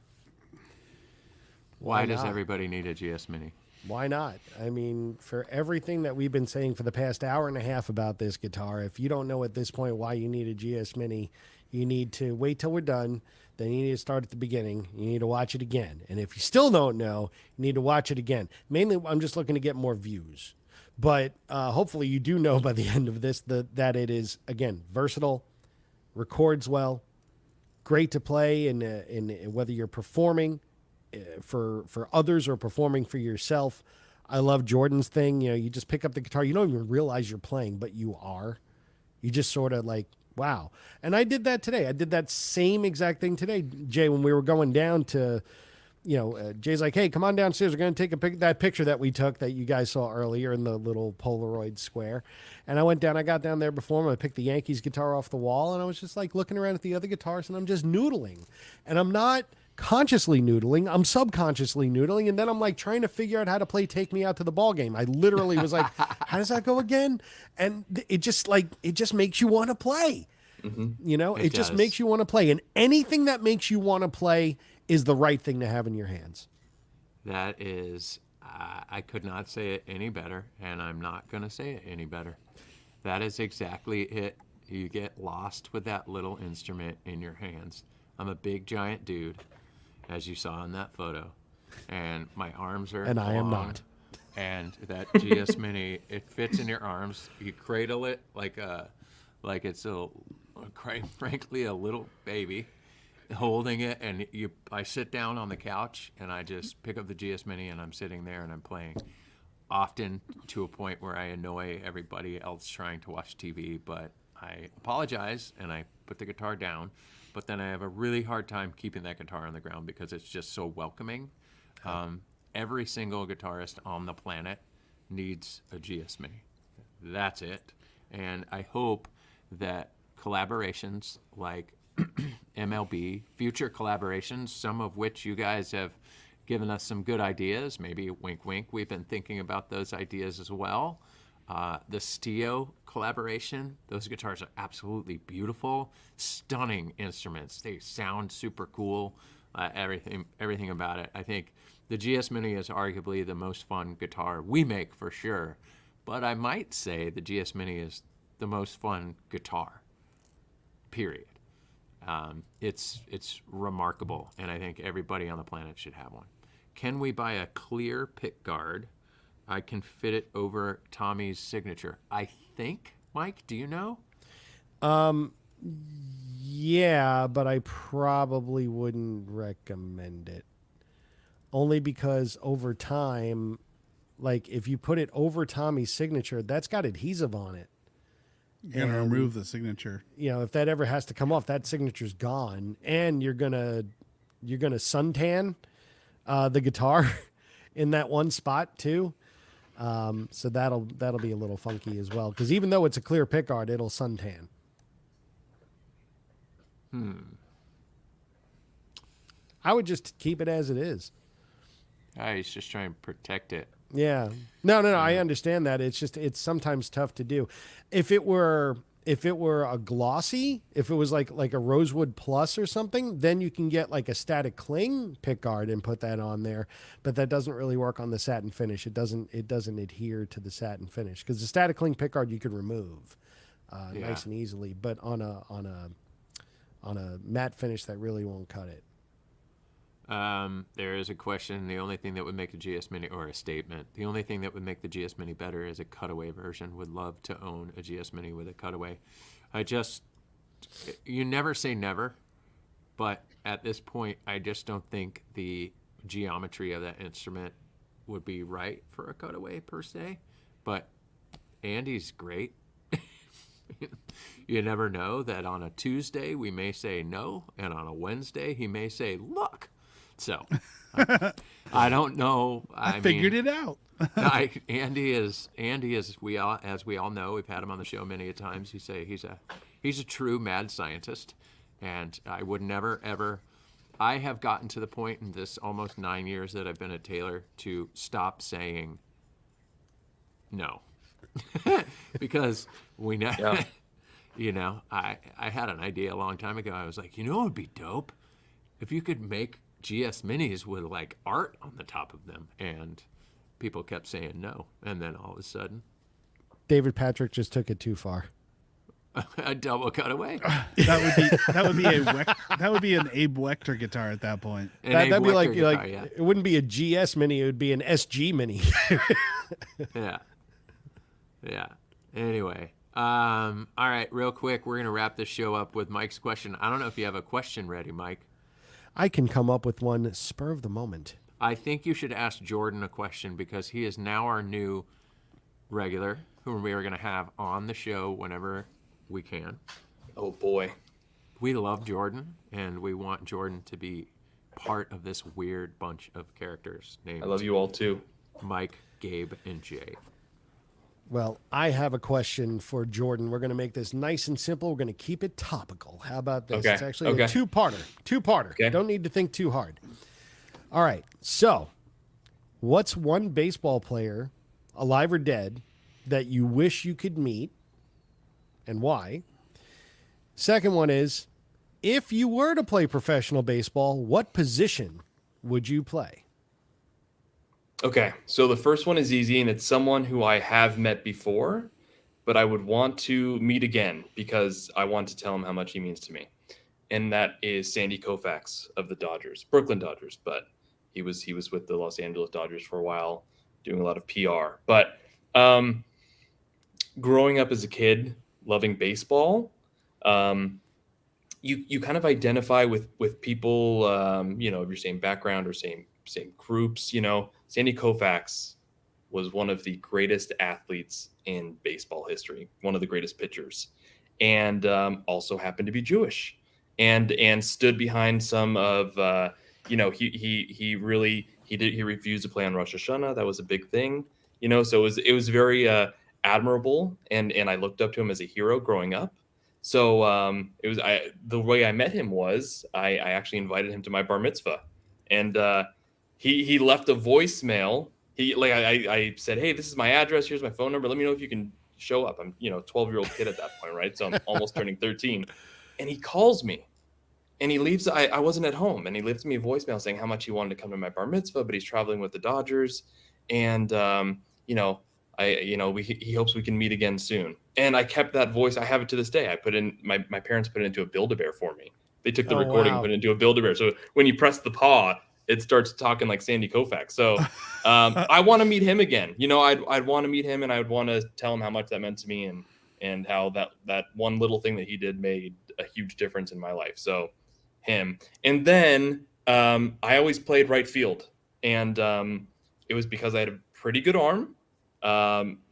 Why does not? everybody need a GS Mini? Why not? I mean, for everything that we've been saying for the past hour and a half about this guitar, if you don't know at this point why you need a GS Mini, you need to wait till we're done. Then you need to start at the beginning. You need to watch it again. And if you still don't know, you need to watch it again. Mainly, I'm just looking to get more views. But hopefully you do know by the end of this that it is, again, versatile, records well, great to play in whether you're performing for others or performing for yourself. I love Jordan's thing. You know, you just pick up the guitar. You don't even realize you're playing, but you are. You just sort of like, wow. And I did that today. I did that same exact thing today, Jay, when we were going down to, Jay's like, hey, come on downstairs. We're going to take that picture that we took that you guys saw earlier in the little Polaroid square. And I got down there before him. I picked the Yankees guitar off the wall, and I was just like looking around at the other guitars, and I'm just noodling. And I'm not consciously noodling, I'm subconsciously noodling, and then I'm like trying to figure out how to play Take Me Out to the Ball Game. I literally was like, how does that go again? And it just makes you want to play. Mm-hmm. It just does. makes you want to play. And anything that makes you want to play is the right thing to have in your hands. That is, I could not say it any better, and I'm not going to say it any better. That is exactly it. You get lost with that little instrument in your hands. I'm a big, giant dude, as you saw in that photo, and my arms are And I am long, not. And that GS Mini, it fits in your arms. You cradle it like it's frankly a little baby, holding it, and I sit down on the couch and I just pick up the GS Mini and I'm sitting there and I'm playing, often to a point where I annoy everybody else trying to watch TV, but I apologize and I put the guitar down. But then I have a really hard time keeping that guitar on the ground because it's just so welcoming. Every single guitarist on the planet needs a GS Mini. That's it. And I hope that collaborations like MLB, future collaborations, some of which you guys have given us some good ideas, maybe wink, wink, we've been thinking about those ideas as well. The Stio collaboration, those guitars are absolutely beautiful, stunning instruments. They sound super cool, everything about it. I think the GS Mini is arguably the most fun guitar we make for sure, but I might say the GS Mini is the most fun guitar, period. It's remarkable, and I think everybody on the planet should have one. Can we buy a clear pick guard? I can fit it over Tommy's signature. I think, Mike, do you know? Yeah, but I probably wouldn't recommend it. Only because over time, like if you put it over Tommy's signature, that's got adhesive on it. You're gonna remove the signature. If that ever has to come off, that signature's gone, and you're gonna suntan the guitar in that one spot too. So that'll be a little funky as well, because even though it's a clear pickguard, it'll suntan. I would just keep it as it is. He's just trying to protect it. Yeah. No. I understand that. It's sometimes tough to do. If it were a glossy, if it was like a Rosewood Plus or something, then you can get like a static cling pickguard and put that on there. But that doesn't really work on the satin finish. It doesn't adhere to the satin finish, because the static cling pickguard you could remove nice and easily. But on a matte finish, that really won't cut it. There is a question. The only thing that would make the GS Mini, or a statement, the only thing that would make the GS Mini better is a cutaway version. Would love to own a GS Mini with a cutaway. You never say never, but at this point, I just don't think the geometry of that instrument would be right for a cutaway per se. But Andy's great. You never know that on a Tuesday we may say no, and on a Wednesday he may say look. So I don't know. I figured it out. Andy is as we all know. We've had him on the show many a times. He's a true mad scientist, and I would never ever. I have gotten to the point in this almost 9 years that I've been at Taylor to stop saying no. Because we know, I had an idea a long time ago. I was like, it would be dope if you could make GS Minis with like art on the top of them. And people kept saying no. And then all of a sudden, David Patrick just took it too far. a double cutaway. That would be an Abe Wechter guitar at that point. That'd be like it wouldn't be a GS Mini. It would be an SG Mini. Yeah. Anyway, all right, real quick, we're going to wrap this show up with Mike's question. I don't know if you have a question ready, Mike. I can come up with one spur of the moment. I think you should ask Jordan a question because he is now our new regular who we are going to have on the show whenever we can. Oh, boy. We love Jordan, and we want Jordan to be part of this weird bunch of characters named I love you all, too. Mike, Gabe, and Jay. Well, I have a question for Jordan. We're going to make this nice and simple. We're going to keep it topical. How about this? Okay. It's actually a two-parter. Okay. Don't need to think too hard. All right. So, what's one baseball player, alive or dead, that you wish you could meet, and why? Second one is, if you were to play professional baseball, what position would you play? Okay, so the first one is easy, and it's someone who I have met before, but I would want to meet again because I want to tell him how much he means to me. And that is Sandy Koufax of the Dodgers, Brooklyn Dodgers, but he was with the Los Angeles Dodgers for a while, doing a lot of PR. But growing up as a kid, loving baseball, you kind of identify with people, of your same background or same groups. Sandy Koufax was one of the greatest athletes in baseball history, one of the greatest pitchers, and also happened to be Jewish, and stood behind some of he refused to play on Rosh Hashanah. That was a big thing, so it was very admirable, and I looked up to him as a hero growing up. So the way I met him was I actually invited him to my bar mitzvah, and he left a voicemail. I said, hey, this is my address. Here's my phone number. Let me know if you can show up. I'm 12-year-old kid at that point, right? So I'm almost turning 13. And he calls me, and he leaves. I wasn't at home, and he left me a voicemail saying how much he wanted to come to my bar mitzvah, but he's traveling with the Dodgers, and he hopes we can meet again soon. And I kept that voice. I have it to this day. I put in my parents put it into a Build-A-Bear for me. They took the recording and put it into a Build-A-Bear. So when you press the paw, it starts talking like Sandy Koufax. So I want to meet him again. I'd want to meet him, and I would want to tell him how much that meant to me, and how that one little thing that he did made a huge difference in my life. So him. And then I always played right field, and it was because I had a pretty good arm.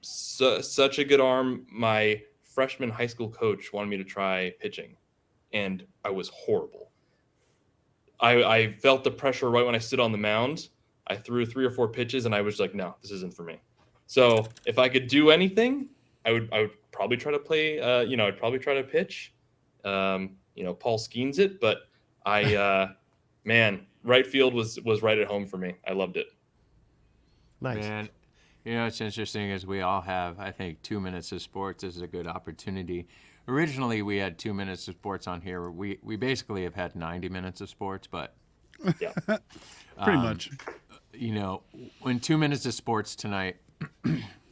Such a good arm. My freshman high school coach wanted me to try pitching, and I was horrible. I felt the pressure right when I stood on the mound. I threw 3 or 4 pitches, and I was like, no, this isn't for me. So if I could do anything, I would probably try to play. I'd probably try to pitch. Paul Skeens it, but right field was right at home for me. I loved it. Nice. Man, it's interesting as we all have, I think, 2 minutes of sports is a good opportunity. Originally, we had 2 minutes of sports on here. We basically have had 90 minutes of sports, but yeah, pretty much. In 2 minutes of sports tonight,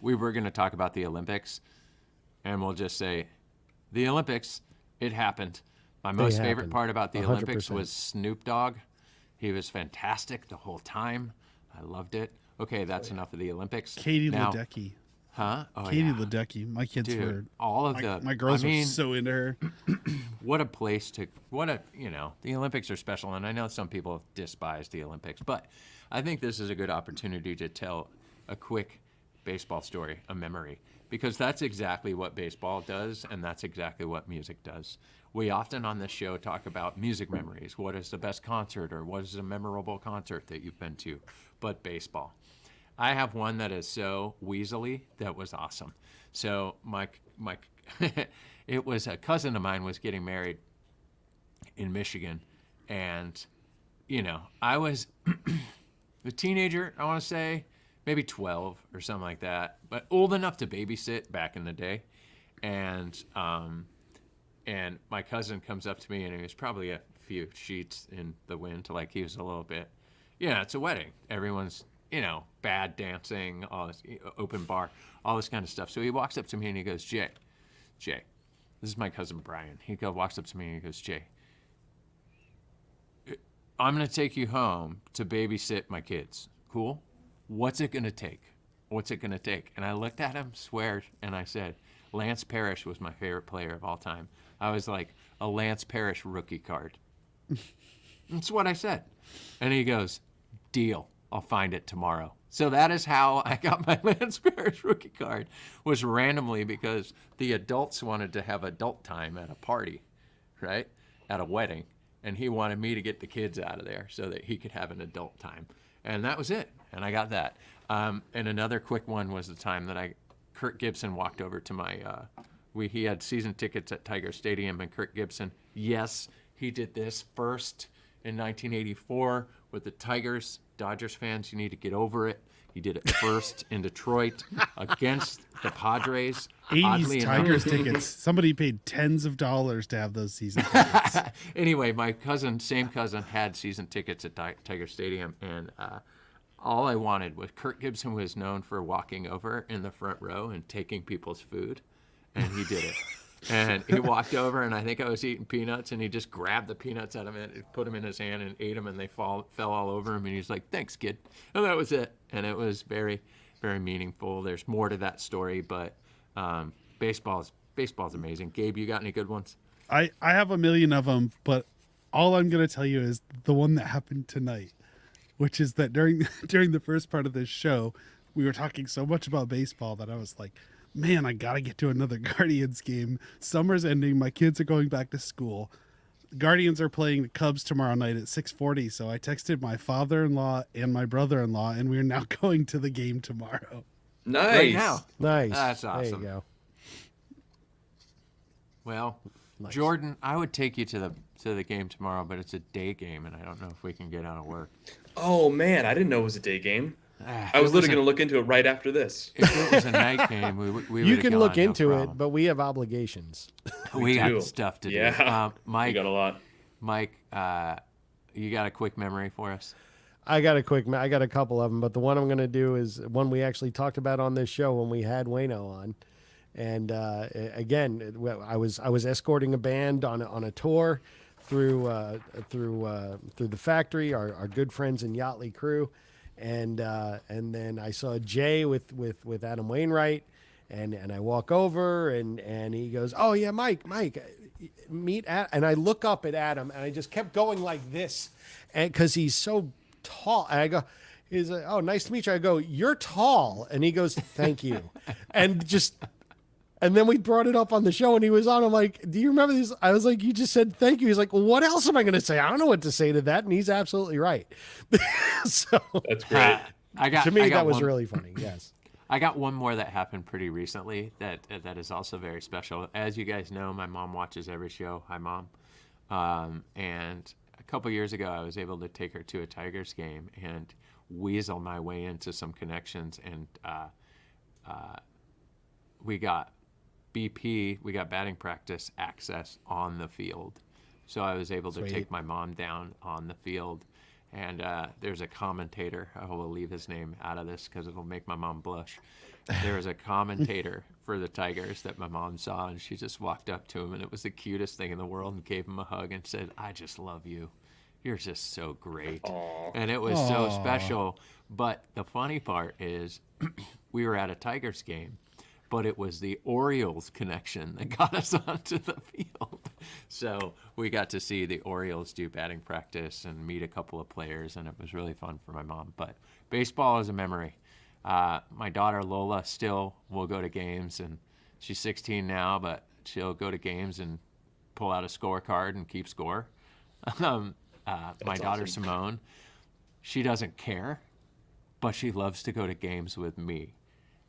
we were going to talk about the Olympics, and we'll just say, the Olympics, it happened. My most favorite part about the 100%. Olympics was Snoop Dogg He was fantastic the whole time. I loved it. Okay, that's enough of the Olympics. Katie Now, Ledecky. huh? Oh, Katie yeah. Ledecky. My kids Dude, were. all of My girls I mean, were so into her. what a place to, the Olympics are special, and I know some people despise the Olympics, but I think this is a good opportunity to tell a quick baseball story, a memory, because that's exactly what baseball does, and that's exactly what music does. We often on this show talk about music memories. What is the best concert, or what is a memorable concert that you've been to? But baseball. I have one that is so weaselly that was awesome. So my it was a cousin of mine was getting married in Michigan, and I was a teenager, I want to say maybe 12 or something like that, but old enough to babysit back in the day. And my cousin comes up to me, and he was probably a few sheets in the wind, like he was a little bit, it's a wedding. Everyone's, bad dancing, all this open bar, all this kind of stuff. So he walks up to me and he goes, Jay, this is my cousin Brian. Walks up to me and he goes, Jay, I'm going to take you home to babysit my kids. Cool? What's it going to take? What's it going to take? And I looked at him, swear, and I said, Lance Parrish was my favorite player of all time. I was like a Lance Parrish rookie card. That's what I said. And he goes, deal. I'll find it tomorrow. So that is how I got my Lance Parrish rookie card, was randomly because the adults wanted to have adult time at a party, right? At a wedding. And he wanted me to get the kids out of there so that he could have an adult time. And that was it. And I got that. And another quick one was the time that Kirk Gibson walked over to my, he had season tickets at Tiger Stadium, and Kirk Gibson, yes, he did this first in 1984 with the Tigers. Dodgers fans, you need to get over it. He did it first in Detroit against the Padres. 80s Tigers tickets. Somebody paid tens of dollars to have those season tickets. Anyway, my same cousin, had season tickets at Tiger Stadium, and all I wanted was, Kirk Gibson was known for walking over in the front row and taking people's food, and he did it. And he walked over, and I think I was eating peanuts, and he just grabbed the peanuts out of it, put them in his hand, and ate them, and they fell all over him. And he's like, "Thanks, kid." And that was it. And it was very, very meaningful. There's more to that story, but baseball's amazing. Gabe, you got any good ones? I have a million of them, but all I'm going to tell you is the one that happened tonight, which is that during the first part of this show, we were talking so much about baseball that I was like, man, I got to get to another Guardians game. Summer's ending. My kids are going back to school. Guardians are playing the Cubs tomorrow night at 6:40. So I texted my father-in-law and my brother-in-law, and we are now going to the game tomorrow. Nice. Right now. Nice. That's awesome. There you go. Well, Nice. Jordan, I would take you to the game tomorrow, but it's a day game, and I don't know if we can get out of work. Oh man, I didn't know it was a day game. Ah, I was literally going to look into it right after this. If it was a night game, we You would've can gone, look no into it, problem. but we have obligations. we do. got stuff to do. Yeah. Mike, We got a lot. Mike, you got a quick memory for us? I got a couple of them, but the one I'm going to do is one we actually talked about on this show when we had Wayno on. And again, I was escorting a band on a tour through the factory, our good friends in Yachtly Crew, and then I saw Jay with Adam Wainwright, and I walk over and he goes, "Oh yeah, Mike, meet Adam," and I look up at Adam and I just kept going like this, and because he's so tall, and I go. He's like, "Oh, nice to meet you." I go, "You're tall," and he goes, "Thank you," And then we brought it up on the show, and he was on. I'm like, "Do you remember this?" I was like, "You just said thank you." He's like, "Well, what else am I going to say? I don't know what to say to that." And he's absolutely right. So That's great. to me, that was one, really funny. Yes. I got one more that happened pretty recently that is also very special. As you guys know, my mom watches every show. Hi, Mom. And a couple years ago, I was able to take her to a Tigers game and weasel my way into some connections, and we got batting practice access on the field. So I was able to Sweet. take my mom down on the field. And there's a commentator, I will leave his name out of this because it'll make my mom blush. There was a commentator for the Tigers that my mom saw, and she just walked up to him, and it was the cutest thing in the world, and gave him a hug and said, "I just love you." You're just so great. Aw. And it was so special. But the funny part is we were at a Tigers game, but it was the Orioles connection that got us onto the field. So we got to see the Orioles do batting practice and meet a couple of players, and it was really fun for my mom. But baseball is a memory. My daughter Lola still will go to games, and she's 16 now, but she'll go to games and pull out a scorecard and keep score. My daughter awesome. Simone, she doesn't care, but she loves to go to games with me.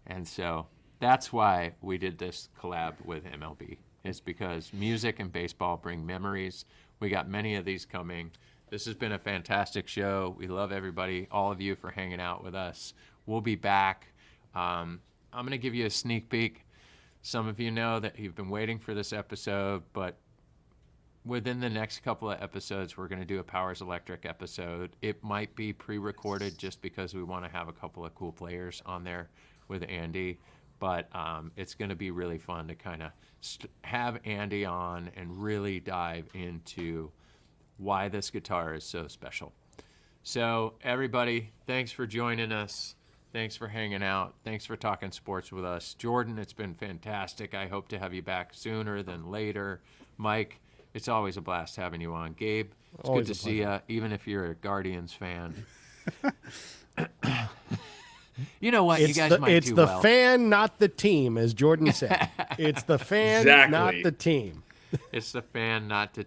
And so that's why we did this collab with MLB, is because music and baseball bring memories. We got many of these coming. This has been a fantastic show. We love everybody, all of you, for hanging out with us. We'll be back. I'm going to give you a sneak peek. Some of you know that you've been waiting for this episode, but within the next couple of episodes, we're going to do a Powers Electric episode. It might be pre-recorded just because we want to have a couple of cool players on there with Andy. But it's going to be really fun to kind of have Andy on and really dive into why this guitar is so special. So everybody, thanks for joining us. Thanks for hanging out. Thanks for talking sports with us. Jordan, it's been fantastic. I hope to have you back sooner than later. Mike, it's always a blast having you on. Gabe, it's Always good to a see you, even if you're a Guardians fan. You know what? You guys might it's do the well. fan, not the team, as Jordan said. It's the fan, not Exactly. the team. It's the fan, not the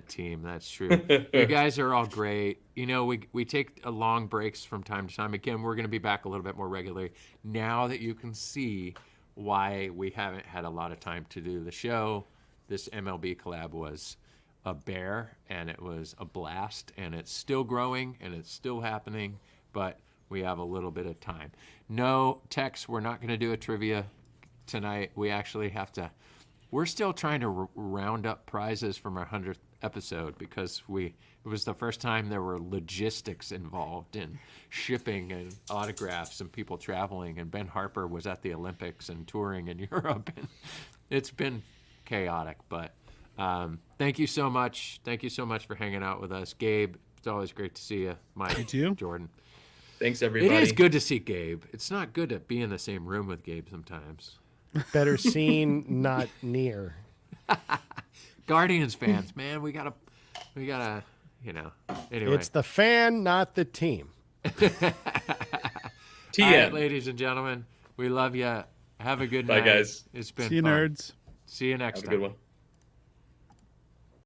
team. That's true. You guys are all great. You know, we take long breaks from time to time. Again, we're going to be back a little bit more regularly now that you can see why we haven't had a lot of time to do the show. This MLB collab was a bear, and it was a blast, and it's still growing, and it's still happening, but we have a little bit of time. No, Tex, we're not going to do a trivia tonight. We actually have to. We're still trying to round up prizes from our 100th episode because it was the first time there were logistics involved in shipping and autographs and people traveling. And Ben Harper was at the Olympics and touring in Europe. And it's been chaotic, but thank you so much. Thank you so much for hanging out with us. Gabe, it's always great to see you. Mike, You too. Jordan. Thanks, everybody. It is good to see Gabe. It's not good to be in the same room with Gabe sometimes. Better seen, not near. Guardians fans, man, we gotta, you know. Anyway, It's the fan, not the team. TM. all right, ladies and gentlemen, we love you. Have a good Bye, night. guys. It's been See you, fun. nerds. See you next Have a time. good one.